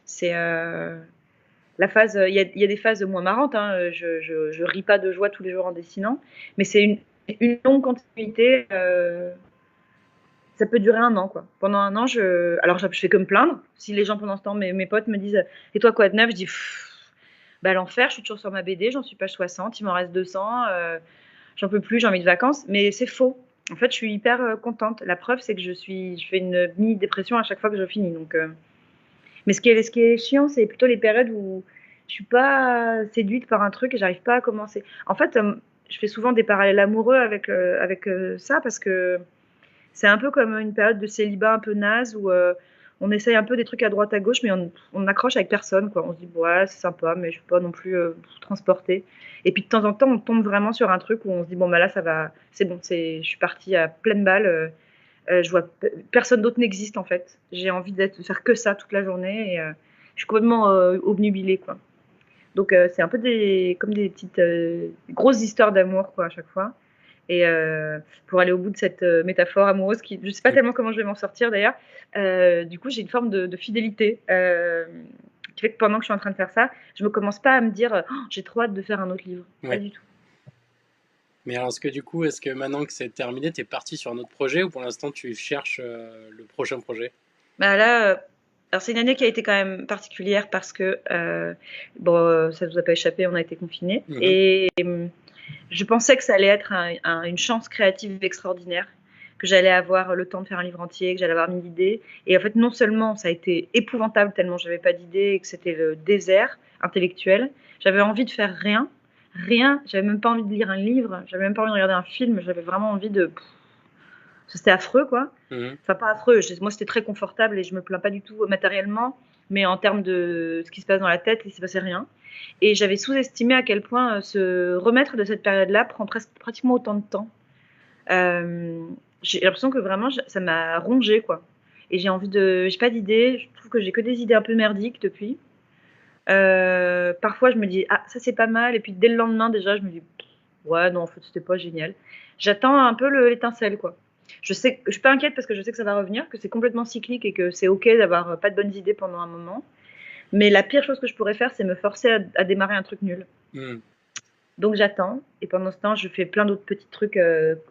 C'est la phase, il y a des phases moins marrantes, hein. Je ris pas de joie tous les jours en dessinant, mais c'est une longue continuité. Ça peut durer un an, quoi. Pendant un an, alors je fais que me plaindre. Si les gens pendant ce temps, mes potes me disent, et toi quoi de neuf? Je dis, bah l'enfer, je suis toujours sur ma BD, j'en suis page 60, il m'en reste 200, j'en peux plus, j'ai envie de vacances, mais c'est faux. En fait, je suis hyper contente. La preuve, c'est que je fais une mini-dépression à chaque fois que je finis, donc. Mais ce qui est chiant, c'est plutôt les périodes où je suis pas séduite par un truc et j'arrive pas à commencer. En fait, je fais souvent des parallèles amoureux avec ça parce que c'est un peu comme une période de célibat un peu naze où on essaye un peu des trucs à droite à gauche, mais on accroche avec personne, quoi. On se dit, ouais, c'est sympa, mais je suis pas non plus transportée. Et puis de temps en temps, on tombe vraiment sur un truc où on se dit, bon, bah là, ça va, c'est bon, je suis partie à pleine balle. Je vois personne d'autre n'existe en fait. J'ai envie de faire que ça toute la journée et je suis complètement obnubilée quoi. Donc c'est un peu comme des petites grosses histoires d'amour quoi à chaque fois. Et pour aller au bout de cette métaphore amoureuse qui, je sais pas tellement comment je vais m'en sortir d'ailleurs. Du coup j'ai une forme de fidélité qui fait que pendant que je suis en train de faire ça, je me commence pas à me dire oh, j'ai trop hâte de faire un autre livre. Ouais. Pas du tout. Mais alors, est-ce que maintenant que c'est terminé, tu es parti sur un autre projet ou pour l'instant tu cherches le prochain projet? Bah là, alors c'est une année qui a été quand même particulière parce que, bon, ça ne vous a pas échappé, on a été confinés. Et je pensais que ça allait être une chance créative extraordinaire, que j'allais avoir le temps de faire un livre entier, que j'allais avoir 1000 idées. Et en fait, non seulement ça a été épouvantable tellement j'avais pas d'idées et que c'était le désert intellectuel, j'avais envie de faire rien, j'avais même pas envie de lire un livre, j'avais même pas envie de regarder un film, j'avais vraiment envie de... C'était affreux, quoi. Enfin, pas affreux. Moi, c'était très confortable et je me plains pas du tout matériellement, mais en termes de ce qui se passe dans la tête, il ne s'est passé rien. Et j'avais sous-estimé à quel point se remettre de cette période-là prend pratiquement autant de temps. J'ai l'impression que vraiment, ça m'a rongée, quoi. et j'ai pas d'idées. Je trouve que j'ai que des idées un peu merdiques depuis. Parfois, je me dis, ah, ça c'est pas mal, et puis dès le lendemain, déjà, je me dis, ouais, non, en fait, c'était pas génial. J'attends un peu l'étincelle, quoi. Je suis pas inquiète parce que je sais que ça va revenir, que c'est complètement cyclique et que c'est ok d'avoir pas de bonnes idées pendant un moment. Mais la pire chose que je pourrais faire, c'est me forcer à démarrer un truc nul. Donc j'attends, et pendant ce temps, je fais plein d'autres petits trucs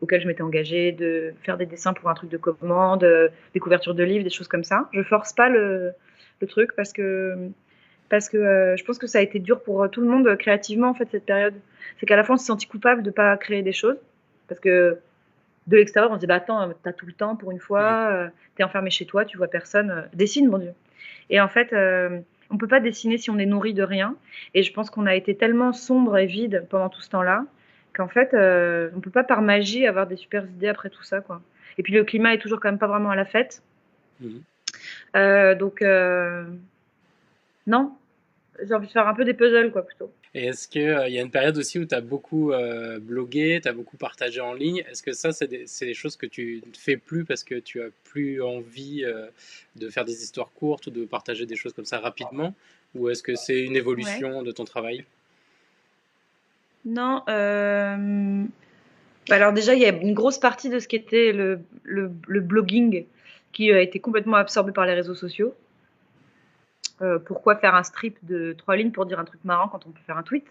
auxquels je m'étais engagée, de faire des dessins pour un truc de commande, des couvertures de livres, des choses comme ça. Je force pas le truc parce que je pense que ça a été dur pour tout le monde créativement, en fait, cette période. C'est qu'à la fois, on s'est senti coupable de pas créer des choses, parce que de l'extérieur, on se dit, bah attends, t'as tout le temps pour une fois, t'es enfermé chez toi, tu vois personne, dessine, mon Dieu. Et en fait, on peut pas dessiner si on est nourri de rien. Et je pense qu'on a été tellement sombre et vide pendant tout ce temps-là qu'en fait, on peut pas par magie avoir des super idées après tout ça, quoi. Et puis le climat est toujours quand même pas vraiment à la fête. Donc non, j'ai envie de faire un peu des puzzles, quoi, plutôt. Et est-ce qu'il y a une période aussi où tu as beaucoup blogué, tu as beaucoup partagé en ligne? Est-ce que ça, c'est des choses que tu ne fais plus parce que tu as plus envie de faire des histoires courtes ou de partager des choses comme ça rapidement? Ou est-ce que c'est une évolution de ton travail? Non. Alors déjà, il y a une grosse partie de ce qui était le blogging qui a été complètement absorbé par les réseaux sociaux. Pourquoi faire un strip de 3 lignes pour dire un truc marrant quand on peut faire un tweet?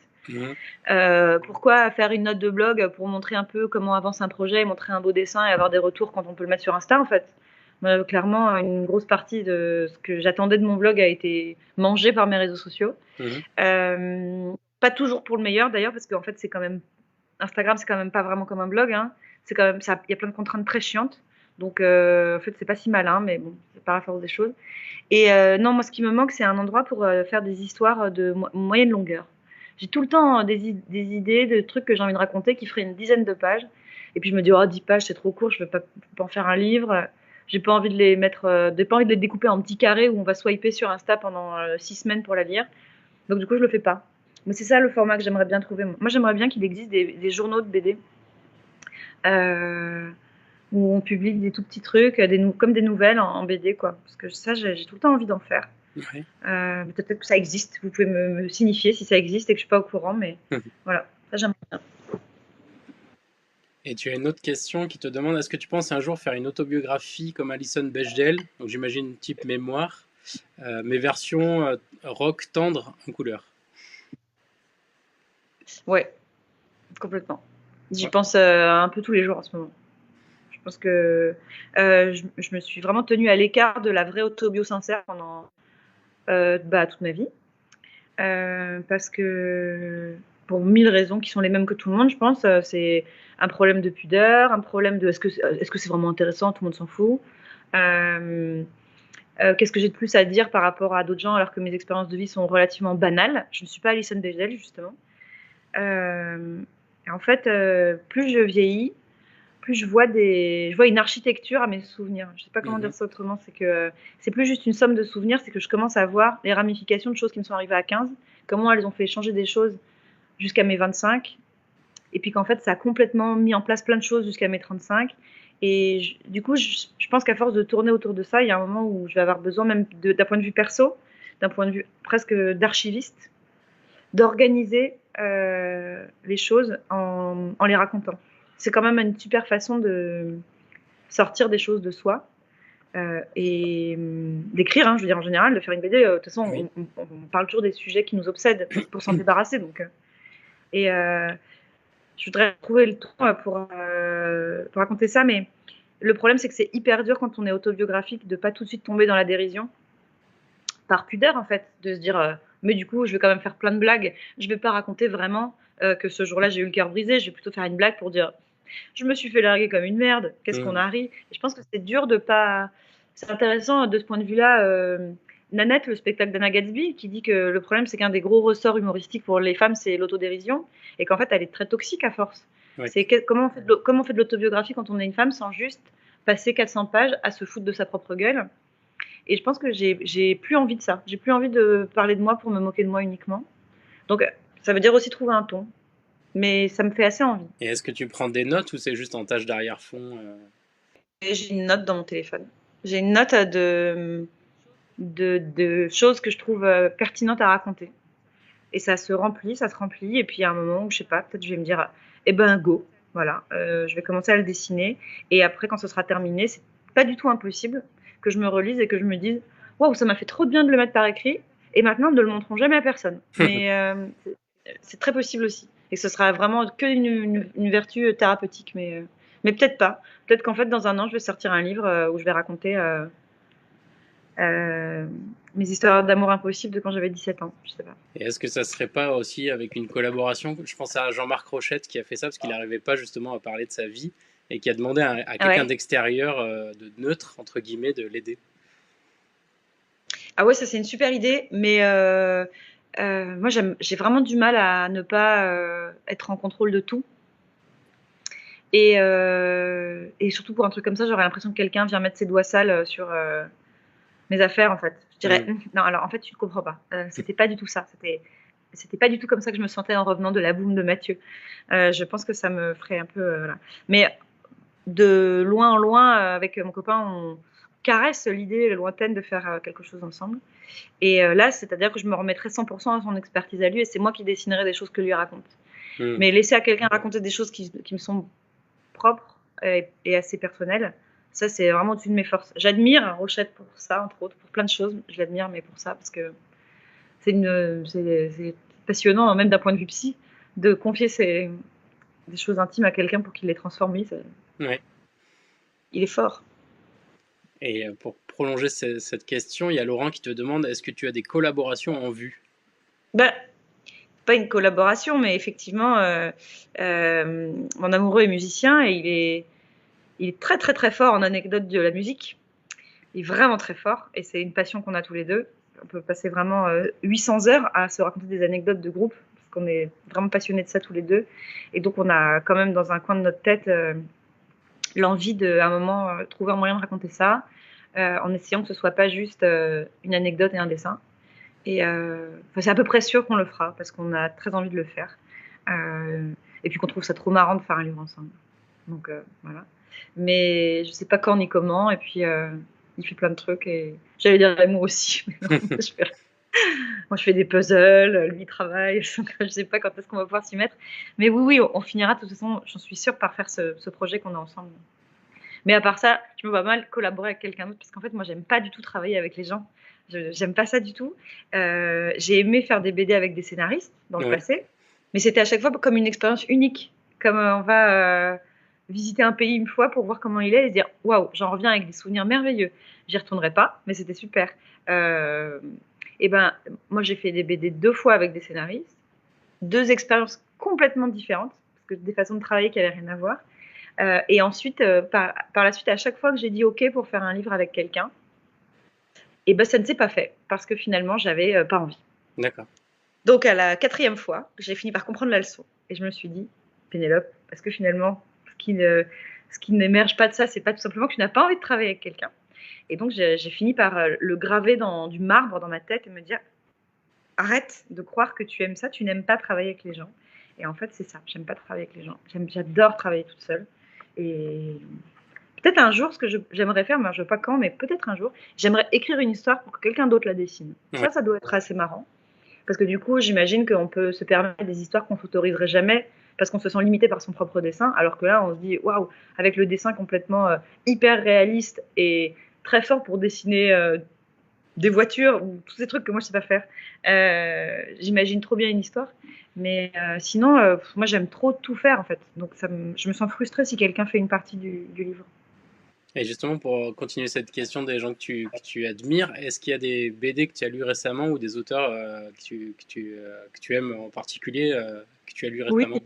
Pourquoi faire une note de blog pour montrer un peu comment avance un projet, montrer un beau dessin et avoir des retours quand on peut le mettre sur Insta, en fait? Clairement, une grosse partie de ce que j'attendais de mon blog a été mangée par mes réseaux sociaux. Pas toujours pour le meilleur d'ailleurs, parce qu'en fait, c'est quand même Instagram, c'est quand même pas vraiment comme un blog, hein. C'est quand même ça, il y a plein de contraintes très chiantes. Donc en fait, c'est pas si malin, mais bon, c'est pas la force des choses. Et non, moi, ce qui me manque, c'est un endroit pour faire des histoires de moyenne longueur. J'ai tout le temps des idées, de trucs que j'ai envie de raconter qui feraient une dizaine de pages. Et puis je me dis, oh, 10 pages, c'est trop court, je ne peux pas en faire un livre. J'ai pas envie de les mettre, pas envie de les découper en petits carrés où on va swiper sur Insta pendant 6 semaines pour la lire. Donc du coup, je le fais pas. Mais c'est ça le format que j'aimerais bien trouver. Moi, j'aimerais bien qu'il existe des journaux de BD où on publie des tout petits trucs, comme des nouvelles en BD, quoi. Parce que ça, j'ai tout le temps envie d'en faire. Ouais. Peut-être que ça existe. Vous pouvez me signifier si ça existe et que je suis pas au courant, mais voilà, ça j'aimerais bien. Et tu as une autre question qui te demande, est-ce que tu penses un jour faire une autobiographie comme Alison Bechdel, donc j'imagine type mémoire, mais version rock tendre en couleur? Ouais, complètement. J'y pense un peu tous les jours en ce moment. Je pense que je me suis vraiment tenue à l'écart de la vraie autobio sincère pendant toute ma vie. Parce que pour 1000 raisons qui sont les mêmes que tout le monde, je pense. C'est un problème de pudeur, un problème de est-ce que c'est vraiment intéressant, tout le monde s'en fout. Qu'est-ce que j'ai de plus à dire par rapport à d'autres gens alors que mes expériences de vie sont relativement banales? Je ne suis pas Alison Bechdel, justement. En fait, plus je vieillis, plus je vois une architecture à mes souvenirs. Je ne sais pas comment dire ça autrement. C'est que c'est plus juste une somme de souvenirs, c'est que je commence à voir les ramifications de choses qui me sont arrivées à 15, comment elles ont fait changer des choses jusqu'à mes 25, et puis qu'en fait, ça a complètement mis en place plein de choses jusqu'à mes 35. Et du coup, je pense qu'à force de tourner autour de ça, il y a un moment où je vais avoir besoin, même d'un point de vue perso, d'un point de vue presque d'archiviste, d'organiser les choses en les racontant. C'est quand même une super façon de sortir des choses de soi et d'écrire, hein, je veux dire en général, de faire une BD. De toute façon, oui. on parle toujours des sujets qui nous obsèdent pour s'en débarrasser. Donc, je voudrais trouver le temps pour raconter ça, mais le problème, c'est que c'est hyper dur quand on est autobiographique de pas tout de suite tomber dans la dérision par pudeur, en fait, de se dire mais du coup, je vais quand même faire plein de blagues. Je vais pas raconter vraiment que ce jour-là, j'ai eu le cœur brisé. Je vais plutôt faire une blague pour dire je me suis fait larguer comme une merde. Qu'est-ce qu'on a ri. Et je pense que c'est dur de pas. C'est intéressant de ce point de vue-là. Nanette, le spectacle d'Anna Gatsby, qui dit que le problème, c'est qu'un des gros ressorts humoristiques pour les femmes, c'est l'autodérision, et qu'en fait, elle est très toxique à force. Oui. C'est comment on fait de l'autobiographie quand on est une femme sans juste passer 400 pages à se foutre de sa propre gueule. Et je pense que j'ai plus envie de ça. J'ai plus envie de parler de moi pour me moquer de moi uniquement. Donc, ça veut dire aussi trouver un ton. Mais ça me fait assez envie. Et est-ce que tu prends des notes ou c'est juste en tâche d'arrière-fond J'ai une note dans mon téléphone. J'ai une note de choses que je trouve pertinentes à raconter. Et ça se remplit, et puis il y a un moment où, je sais pas, peut-être je vais me dire, eh ben go, voilà, je vais commencer à le dessiner. Et après, quand ce sera terminé, c'est pas du tout impossible que je me relise et que je me dise, waouh, ça m'a fait trop de bien de le mettre par écrit, et maintenant ne le montrons jamais à personne. Mais c'est très possible aussi. Et ce sera vraiment que une vertu thérapeutique, mais peut-être pas. Peut-être qu'en fait, dans un an, je vais sortir un livre où je vais raconter mes histoires d'amour impossibles de quand j'avais 17 ans, je sais pas. Et est-ce que ça serait pas aussi avec une collaboration? Je pense à Jean-Marc Rochette qui a fait ça parce qu'il n'arrivait pas justement à parler de sa vie et qui a demandé à quelqu'un Ouais. d'extérieur, de neutre, entre guillemets, de l'aider. Ah ouais, ça c'est une super idée, mais moi j'ai vraiment du mal à ne pas être en contrôle de tout. Et surtout pour un truc comme ça, j'aurais l'impression que quelqu'un vient mettre ses doigts sales sur mes affaires en fait. Je dirais, non, alors en fait tu ne comprends pas. C'était pas du tout ça. C'était pas du tout comme ça que je me sentais en revenant de la boum de Mathieu. Je pense que ça me ferait un peu. Voilà. Mais de loin en loin, avec mon copain, on caresse l'idée lointaine de faire quelque chose ensemble. Et là, c'est-à-dire que je me remettrai 100% à son expertise à lui et c'est moi qui dessinerai des choses que lui raconte. Mais laisser à quelqu'un raconter des choses qui me sont propres et assez personnelles, ça, c'est vraiment une de mes forces. J'admire Rochette pour ça, entre autres, pour plein de choses. Je l'admire, mais pour ça, parce que c'est passionnant, même d'un point de vue psy, de confier des choses intimes à quelqu'un pour qu'il les transforme. Ouais. Il est fort. Et pour prolonger cette question, il y a Laurent qui te demande, est-ce que tu as des collaborations en vue? Ben, pas une collaboration, mais effectivement, mon amoureux est musicien et il est très très très fort en anecdotes de la musique. Il est vraiment très fort et c'est une passion qu'on a tous les deux. On peut passer vraiment 800 heures à se raconter des anecdotes de groupe parce qu'on est vraiment passionnés de ça tous les deux. Et donc on a quand même dans un coin de notre tête l'envie de, à un moment, trouver un moyen de raconter ça en essayant que ce soit pas juste une anecdote et un dessin. Et c'est à peu près sûr qu'on le fera parce qu'on a très envie de le faire. Et puis qu'on trouve ça trop marrant de faire un livre ensemble. Donc voilà. Mais je sais pas quand ni comment. Et puis il fait plein de trucs. Et j'allais dire moi aussi. Mais non, moi je fais des puzzles, lui il travaille. Je sais pas quand est-ce qu'on va pouvoir s'y mettre. Mais oui, on finira de toute façon, j'en suis sûre, par faire ce projet qu'on a ensemble. Mais à part ça, je me vois mal collaborer avec quelqu'un d'autre parce qu'en fait, moi, j'aime pas du tout travailler avec les gens. J'aime pas ça du tout. J'ai aimé faire des BD avec des scénaristes dans le passé, mais c'était à chaque fois comme une expérience unique. Comme on va visiter un pays une fois pour voir comment il est et se dire waouh, j'en reviens avec des souvenirs merveilleux. J'y retournerai pas, mais c'était super. Et ben, moi, j'ai fait des BD 2 fois avec des scénaristes, 2 expériences complètement différentes parce que des façons de travailler qui avaient rien à voir. Et ensuite, par la suite, à chaque fois que j'ai dit OK pour faire un livre avec quelqu'un, et ben ça ne s'est pas fait parce que finalement, j'avais pas envie. D'accord. Donc à la 4e fois, j'ai fini par comprendre la leçon et je me suis dit, Pénélope, parce que finalement, ce qui n'émerge pas de ça, c'est pas tout simplement que tu n'as pas envie de travailler avec quelqu'un. Et donc j'ai fini par le graver dans du marbre dans ma tête et me dire, arrête de croire que tu aimes ça, tu n'aimes pas travailler avec les gens. Et en fait, c'est ça, j'aime pas travailler avec les gens. J'adore travailler toute seule. Et peut-être un jour, ce que j'aimerais faire, mais je ne sais pas quand, mais peut-être un jour, j'aimerais écrire une histoire pour que quelqu'un d'autre la dessine. Ouais. Ça doit être assez marrant. Parce que du coup, j'imagine qu'on peut se permettre des histoires qu'on ne s'autoriserait jamais parce qu'on se sent limité par son propre dessin. Alors que là, on se dit, waouh, avec le dessin complètement hyper réaliste et très fort pour dessiner des voitures ou tous ces trucs que moi je sais pas faire. J'imagine trop bien une histoire. Mais sinon, moi j'aime trop tout faire en fait. Donc je me sens frustrée si quelqu'un fait une partie du livre. Et justement, pour continuer cette question des gens que tu admires, est-ce qu'il y a des BD que tu as lus récemment ou des auteurs que tu aimes en particulier que tu as lus Oui, récemment?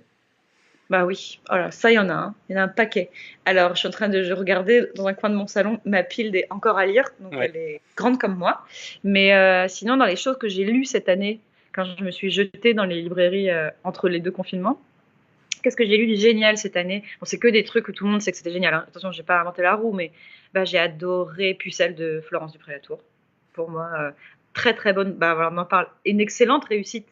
bah oui. Oh là, ça, il y en a un. Il y en a un paquet. Alors, je suis en train de regarder dans un coin de mon salon ma pile des encore à lire. Donc, Ouais. elle est grande comme moi. Mais sinon, dans les choses que j'ai lues cette année, quand je me suis jetée dans les librairies entre les 2 confinements, qu'est-ce que j'ai lu de génial cette année? Bon, c'est que des trucs où tout le monde sait que c'était génial. Hein. Attention, j'ai pas inventé la roue, mais bah, j'ai adoré Pucelle de Florence Dupré-Latour. Pour moi, très très bonne. Bah, voilà, on en parle. Une excellente réussite.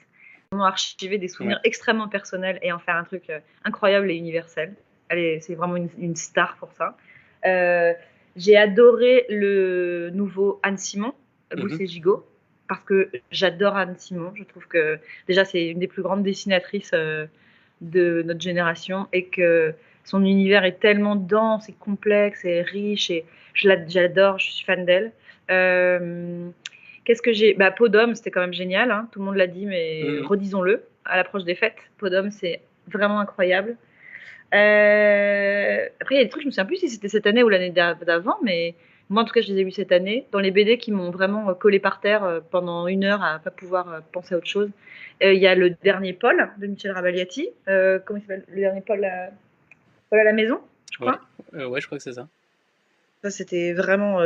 Comment archiver des souvenirs Ouais. extrêmement personnels et en faire un truc incroyable et universel. C'est vraiment une star pour ça. J'ai adoré le nouveau Anne Simon, Bousse Mhm. et Gigot, parce que j'adore Anne Simon. Je trouve que déjà c'est une des plus grandes dessinatrices de notre génération et que son univers est tellement dense et complexe et riche et j'adore, je suis fan d'elle. Qu'est-ce que j'ai Peau d'homme, c'était quand même génial, hein, tout le monde l'a dit, mais Mhm. redisons-le, à l'approche des fêtes, Peau d'homme, c'est vraiment incroyable. Après, il y a des trucs, je me souviens plus si c'était cette année ou l'année d'avant, mais moi, en tout cas, je les ai lus cette année. Dans les BD qui m'ont vraiment collé par terre pendant 1 heure à pas pouvoir penser à autre chose. Il y a le dernier Paul de Michel Rabaliati. Comment il s'appelle? Le dernier Paul à la maison, je Ouais. crois. Ouais, je crois que c'est ça. Ça, c'était vraiment,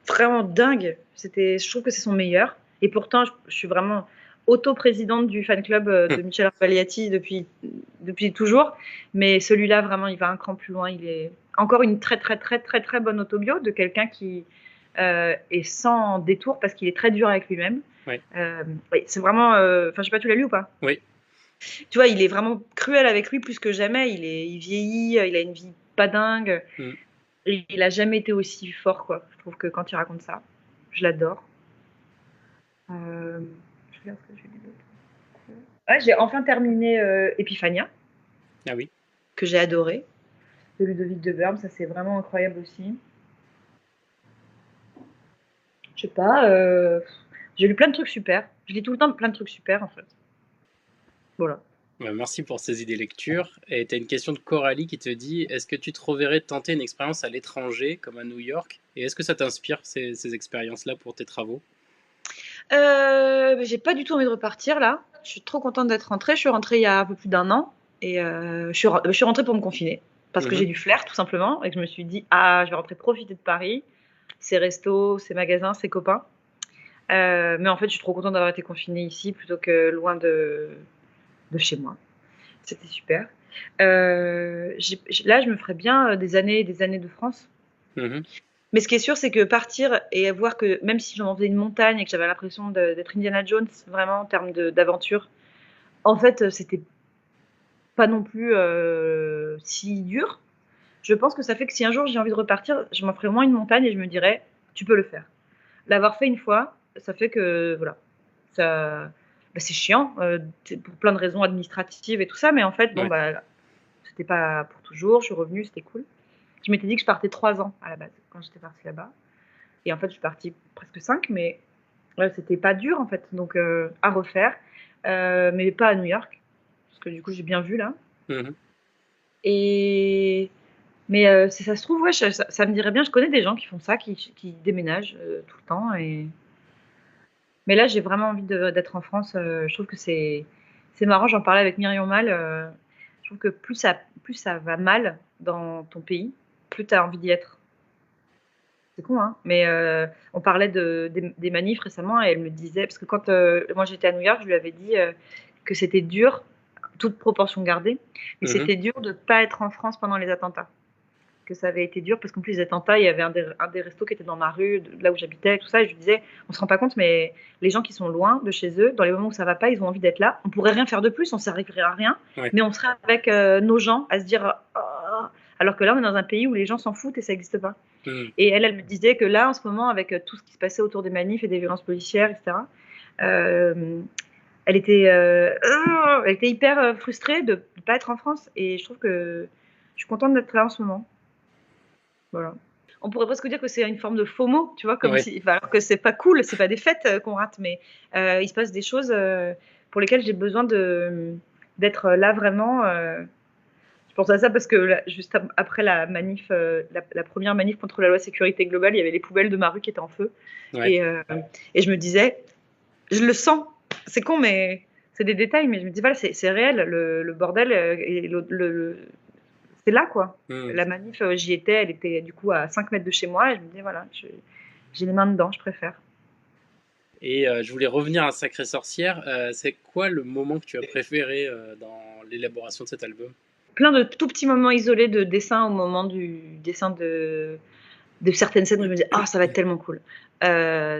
vraiment dingue. Je trouve que c'est son meilleur. Et pourtant, je suis vraiment auto-présidente du fan club de Michel Arpaliati depuis toujours. Mais celui-là, vraiment, il va un cran plus loin. Il est encore une très, très, très, très, très bonne autobio de quelqu'un qui est sans détour parce qu'il est très dur avec lui-même. Ouais. Oui, c'est vraiment. Enfin, je sais pas, tu l'as lu ou pas? Oui. Tu vois, il est vraiment cruel avec lui plus que jamais. Il vieillit, il a une vie pas dingue. Mhm. Et il a jamais été aussi fort, quoi. Je trouve que quand il raconte ça, je l'adore. Je regarde ce que j'ai lu d'autre. Ouais, j'ai enfin terminé Epiphania, Ah oui. que j'ai adoré, de Ludovic de Berme. Ça, c'est vraiment incroyable aussi. Je sais pas, j'ai lu plein de trucs super. Je lis tout le temps plein de trucs super, en fait. Voilà. Merci pour ces idées lecture. Et tu as une question de Coralie qui te dit, est-ce que tu te reverrais tenter une expérience à l'étranger, comme à New York? Et est-ce que ça t'inspire ces expériences-là pour tes travaux? J'ai pas du tout envie de repartir, là. Je suis trop contente d'être rentrée. Je suis rentrée il y a un peu plus d'1 an. Et je suis rentrée pour me confiner. Parce que Mhm. j'ai du flair, tout simplement. Et que je me suis dit, ah, je vais rentrer profiter de Paris. Ses restos, ses magasins, ses copains. Mais en fait, je suis trop contente d'avoir été confinée ici plutôt que loin de chez moi. C'était super. Là, je me ferais bien des années et des années de France. Mhm. Mais ce qui est sûr, c'est que partir et voir que même si j'en faisais une montagne et que j'avais l'impression d'être Indiana Jones, vraiment en termes d'aventure, en fait, c'était pas non plus si dur. Je pense que ça fait que si un jour j'ai envie de repartir, je m'en ferai au moins une montagne et je me dirais, tu peux le faire. L'avoir fait une fois, ça fait que, voilà, ça, c'est chiant pour plein de raisons administratives et tout ça, mais en fait, bon, Ouais. bah, c'était pas pour toujours, je suis revenue, c'était cool. Je m'étais dit que je partais 3 ans à la base, quand j'étais partie là-bas. Et en fait, je suis partie presque 5, mais ouais, c'était pas dur en fait, donc à refaire, mais pas à New York, parce que du coup, j'ai bien vu là. Mhm. Et mais si ça se trouve, ouais, ça me dirait bien. Je connais des gens qui font ça, qui déménagent tout le temps. Mais là, j'ai vraiment envie d'être en France. Je trouve que c'est marrant. J'en parlais avec Myriam Mal. Je trouve que plus ça va mal dans ton pays, plus tu as envie d'y être. C'est con, hein. Mais on parlait des manifs récemment et elle me disait, parce que quand moi j'étais à New York, je lui avais dit que c'était dur, toute proportion gardée, mais Mhm. c'était dur de ne pas être en France pendant les attentats. Que ça avait été dur parce qu'en plus des attentats, il y avait un des restos qui était dans ma rue, là où j'habitais, tout ça, et je lui disais, on se rend pas compte, mais les gens qui sont loin de chez eux, dans les moments où ça va pas, ils ont envie d'être là. On pourrait rien faire de plus, on servirait à rien, Ouais. mais on serait avec nos gens à se dire, oh, alors que là, on est dans un pays où les gens s'en foutent et ça n'existe pas. Mhm. Et elle me disait que là, en ce moment, avec tout ce qui se passait autour des manifs et des violences policières, etc., euh, elle était hyper frustrée de ne pas être en France. Et je trouve que je suis contente d'être là en ce moment. Voilà. On pourrait presque dire que c'est une forme de FOMO, tu vois, comme Ouais. si, enfin, alors que c'est pas cool, c'est pas des fêtes qu'on rate, mais il se passe des choses pour lesquelles j'ai besoin d'être là vraiment. Je pense à ça parce que là, juste après la manif, la première manif contre la loi sécurité globale, il y avait les poubelles de ma rue qui étaient en feu. Ouais. Et je me disais, je le sens, c'est con, mais c'est des détails, mais je me dis, voilà, c'est réel, le bordel, et c'est là, quoi. Mhm. La manif, j'y étais, elle était du coup à 5 mètres de chez moi, et je me dis, voilà, j'ai les mains dedans, je préfère. Et je voulais revenir à Sacrée Sorcière. C'est quoi le moment que tu as préféré dans l'élaboration de cet album? Plein de tout petits moments isolés de dessin au moment du dessin de certaines scènes où je me dis, ah, ça va être tellement cool.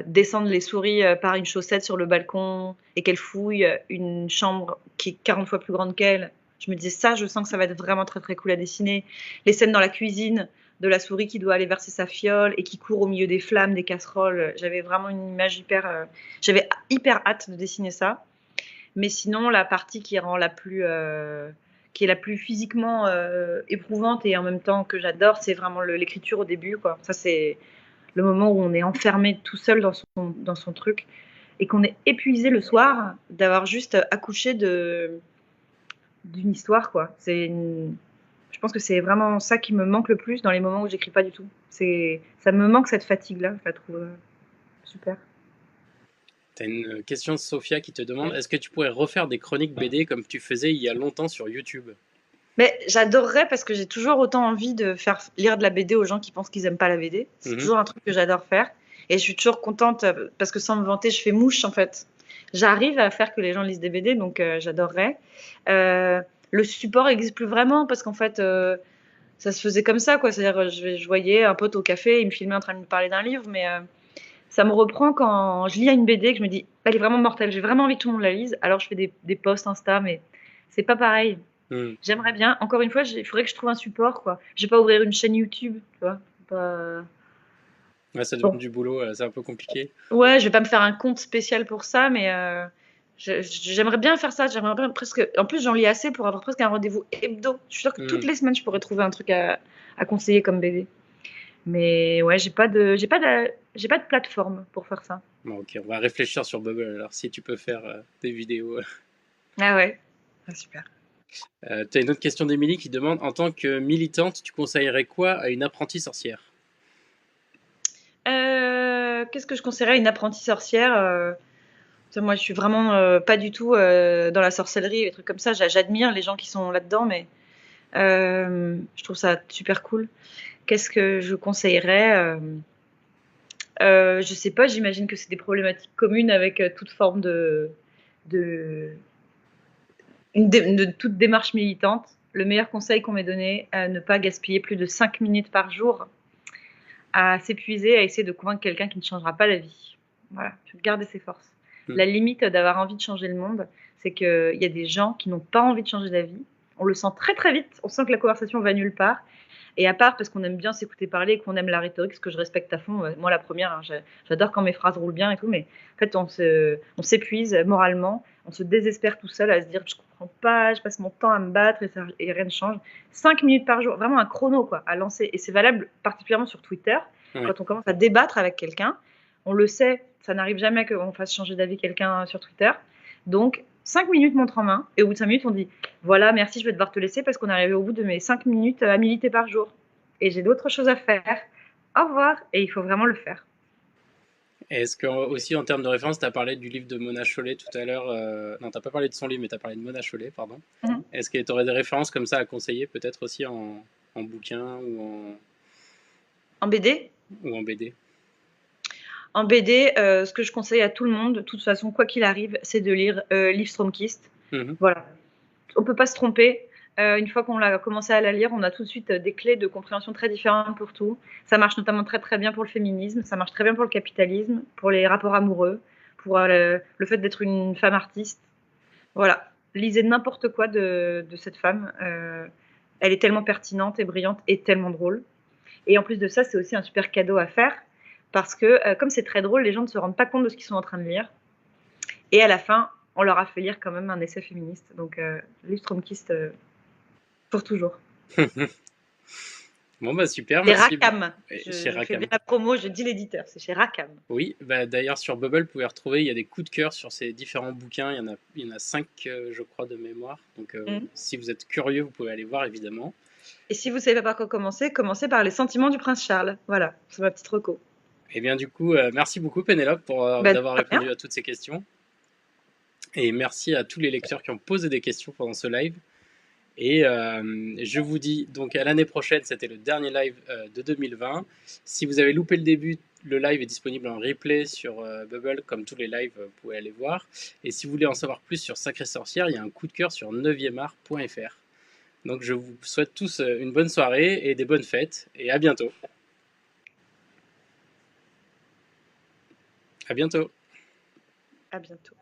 Descendre les souris par une chaussette sur le balcon et qu'elle fouille une chambre qui est 40 fois plus grande qu'elle. Je me disais, ça, je sens que ça va être vraiment très très cool à dessiner. Les scènes dans la cuisine, de la souris qui doit aller verser sa fiole et qui court au milieu des flammes, des casseroles. J'avais vraiment une image j'avais hyper hâte de dessiner ça. Mais sinon, la partie qui rend qui est la plus physiquement éprouvante et en même temps que j'adore, c'est vraiment l'écriture au début, quoi. Ça, c'est le moment où on est enfermé tout seul dans son truc et qu'on est épuisé le soir d'avoir juste accouché d'une histoire, quoi. Je pense que c'est vraiment ça qui me manque le plus dans les moments où j'écris pas du tout. Ça me manque cette fatigue-là, je la trouve super. Tu as une question de Sophia qui te demande, est-ce que tu pourrais refaire des chroniques BD comme tu faisais il y a longtemps sur YouTube? Mais j'adorerais parce que j'ai toujours autant envie de faire lire de la BD aux gens qui pensent qu'ils aiment pas la BD. C'est toujours un truc que j'adore faire. Et je suis toujours contente parce que sans me vanter, je fais mouche en fait. J'arrive à faire que les gens lisent des BD, donc j'adorerais. Le support n'existe plus vraiment parce qu'en fait, ça se faisait comme ça, quoi. C'est-à-dire, je voyais un pote au café, il me filmait en train de me parler d'un livre, mais ça me reprend quand je lis une BD et que je me dis, elle est vraiment mortelle, j'ai vraiment envie que tout le monde la lise. Alors je fais des posts Insta, mais c'est pas pareil. J'aimerais bien. Encore une fois, il faudrait que je trouve un support, quoi. Je vais pas ouvrir une chaîne YouTube, tu vois. Ouais, ça demande du boulot, c'est un peu compliqué. Ouais, je vais pas me faire un compte spécial pour ça, mais j'aimerais bien faire ça. J'aimerais bien presque. En plus, j'en lis assez pour avoir presque un rendez-vous hebdo. Je suis sûre que toutes les semaines, je pourrais trouver un truc à conseiller comme BD. Mais ouais, j'ai pas de plateforme pour faire ça. Bon, ok, on va réfléchir sur Bubble alors si tu peux faire des vidéos. Ah ouais, ah, super. Tu as une autre question d'Émilie qui demande, en tant que militante, tu conseillerais quoi à une apprentie sorcière? Qu'est-ce que je conseillerais à une apprentie sorcière? Moi, je suis vraiment pas du tout dans la sorcellerie et des trucs comme ça. J'admire les gens qui sont là-dedans, mais je trouve ça super cool. Qu'est-ce que je conseillerais? Je sais pas, j'imagine que c'est des problématiques communes avec toute forme de, de toute démarche militante. Le meilleur conseil qu'on m'ait donné, ne pas gaspiller plus de 5 minutes par jour à s'épuiser, à essayer de convaincre quelqu'un qui ne changera pas la vie. Voilà, il faut garder ses forces. La limite d'avoir envie de changer le monde, c'est qu'il y a des gens qui n'ont pas envie de changer la vie. On le sent très très vite, on sent que la conversation va nulle part. Et à part parce qu'on aime bien s'écouter parler et qu'on aime la rhétorique, ce que je respecte à fond, moi la première, hein, j'adore quand mes phrases roulent bien et tout, mais en fait on s'épuise moralement, on se désespère tout seul à se dire je comprends pas, je passe mon temps à me battre et rien ne change. 5 minutes par jour, vraiment un chrono quoi, à lancer. Et c'est valable particulièrement sur Twitter, quand on commence à débattre avec quelqu'un. On le sait, ça n'arrive jamais qu'on fasse changer d'avis quelqu'un sur Twitter. Donc 5 minutes montre en main, et au bout de 5 minutes, on dit voilà, merci, je vais devoir te laisser parce qu'on est arrivé au bout de mes 5 minutes à militer par jour. Et j'ai d'autres choses à faire. Au revoir. Et il faut vraiment le faire. Est-ce que aussi en termes de référence, tu as parlé du livre de Mona Chollet tout à l'heure? Non, tu n'as pas parlé de son livre, mais tu as parlé de Mona Chollet, pardon. Est-ce que tu aurais des références comme ça à conseiller, peut-être aussi en bouquin ou en BD? Ou en BD? En BD, ce que je conseille à tout le monde, de toute façon, quoi qu'il arrive, c'est de lire Liv Stromkist. Voilà. On ne peut pas se tromper. Une fois qu'on a commencé à la lire, on a tout de suite des clés de compréhension très différentes pour tout. Ça marche notamment très très bien pour le féminisme, ça marche très bien pour le capitalisme, pour les rapports amoureux, pour le fait d'être une femme artiste. Voilà, lisez n'importe quoi de cette femme. Elle est tellement pertinente et brillante et tellement drôle. Et en plus de ça, c'est aussi un super cadeau à faire parce que comme c'est très drôle, les gens ne se rendent pas compte de ce qu'ils sont en train de lire. Et à la fin, on leur a fait lire quand même un essai féministe. Donc, Liv Stromkist pour toujours. Bon, bah super, c'est merci. Rackham. Je fais bien la promo, je dis l'éditeur, c'est chez Rackham. Oui, bah, d'ailleurs sur Bubble, vous pouvez retrouver, il y a des coups de cœur sur ces différents bouquins. Il y en a 5, je crois, de mémoire. Donc, si vous êtes curieux, vous pouvez aller voir, évidemment. Et si vous ne savez pas par quoi commencer, commencez par Les Sentiments du Prince Charles. Voilà, c'est ma petite reco. Et bien du coup, merci beaucoup Pénélope d'avoir répondu à toutes ces questions. Et merci à tous les lecteurs qui ont posé des questions pendant ce live. Et je vous dis donc à l'année prochaine, c'était le dernier live de 2020. Si vous avez loupé le début, le live est disponible en replay sur Bubble, comme tous les lives, vous pouvez aller voir. Et si vous voulez en savoir plus sur Sacrée Sorcière, il y a un coup de cœur sur 9art.fr. Donc je vous souhaite tous une bonne soirée et des bonnes fêtes, et à bientôt. À bientôt. À bientôt.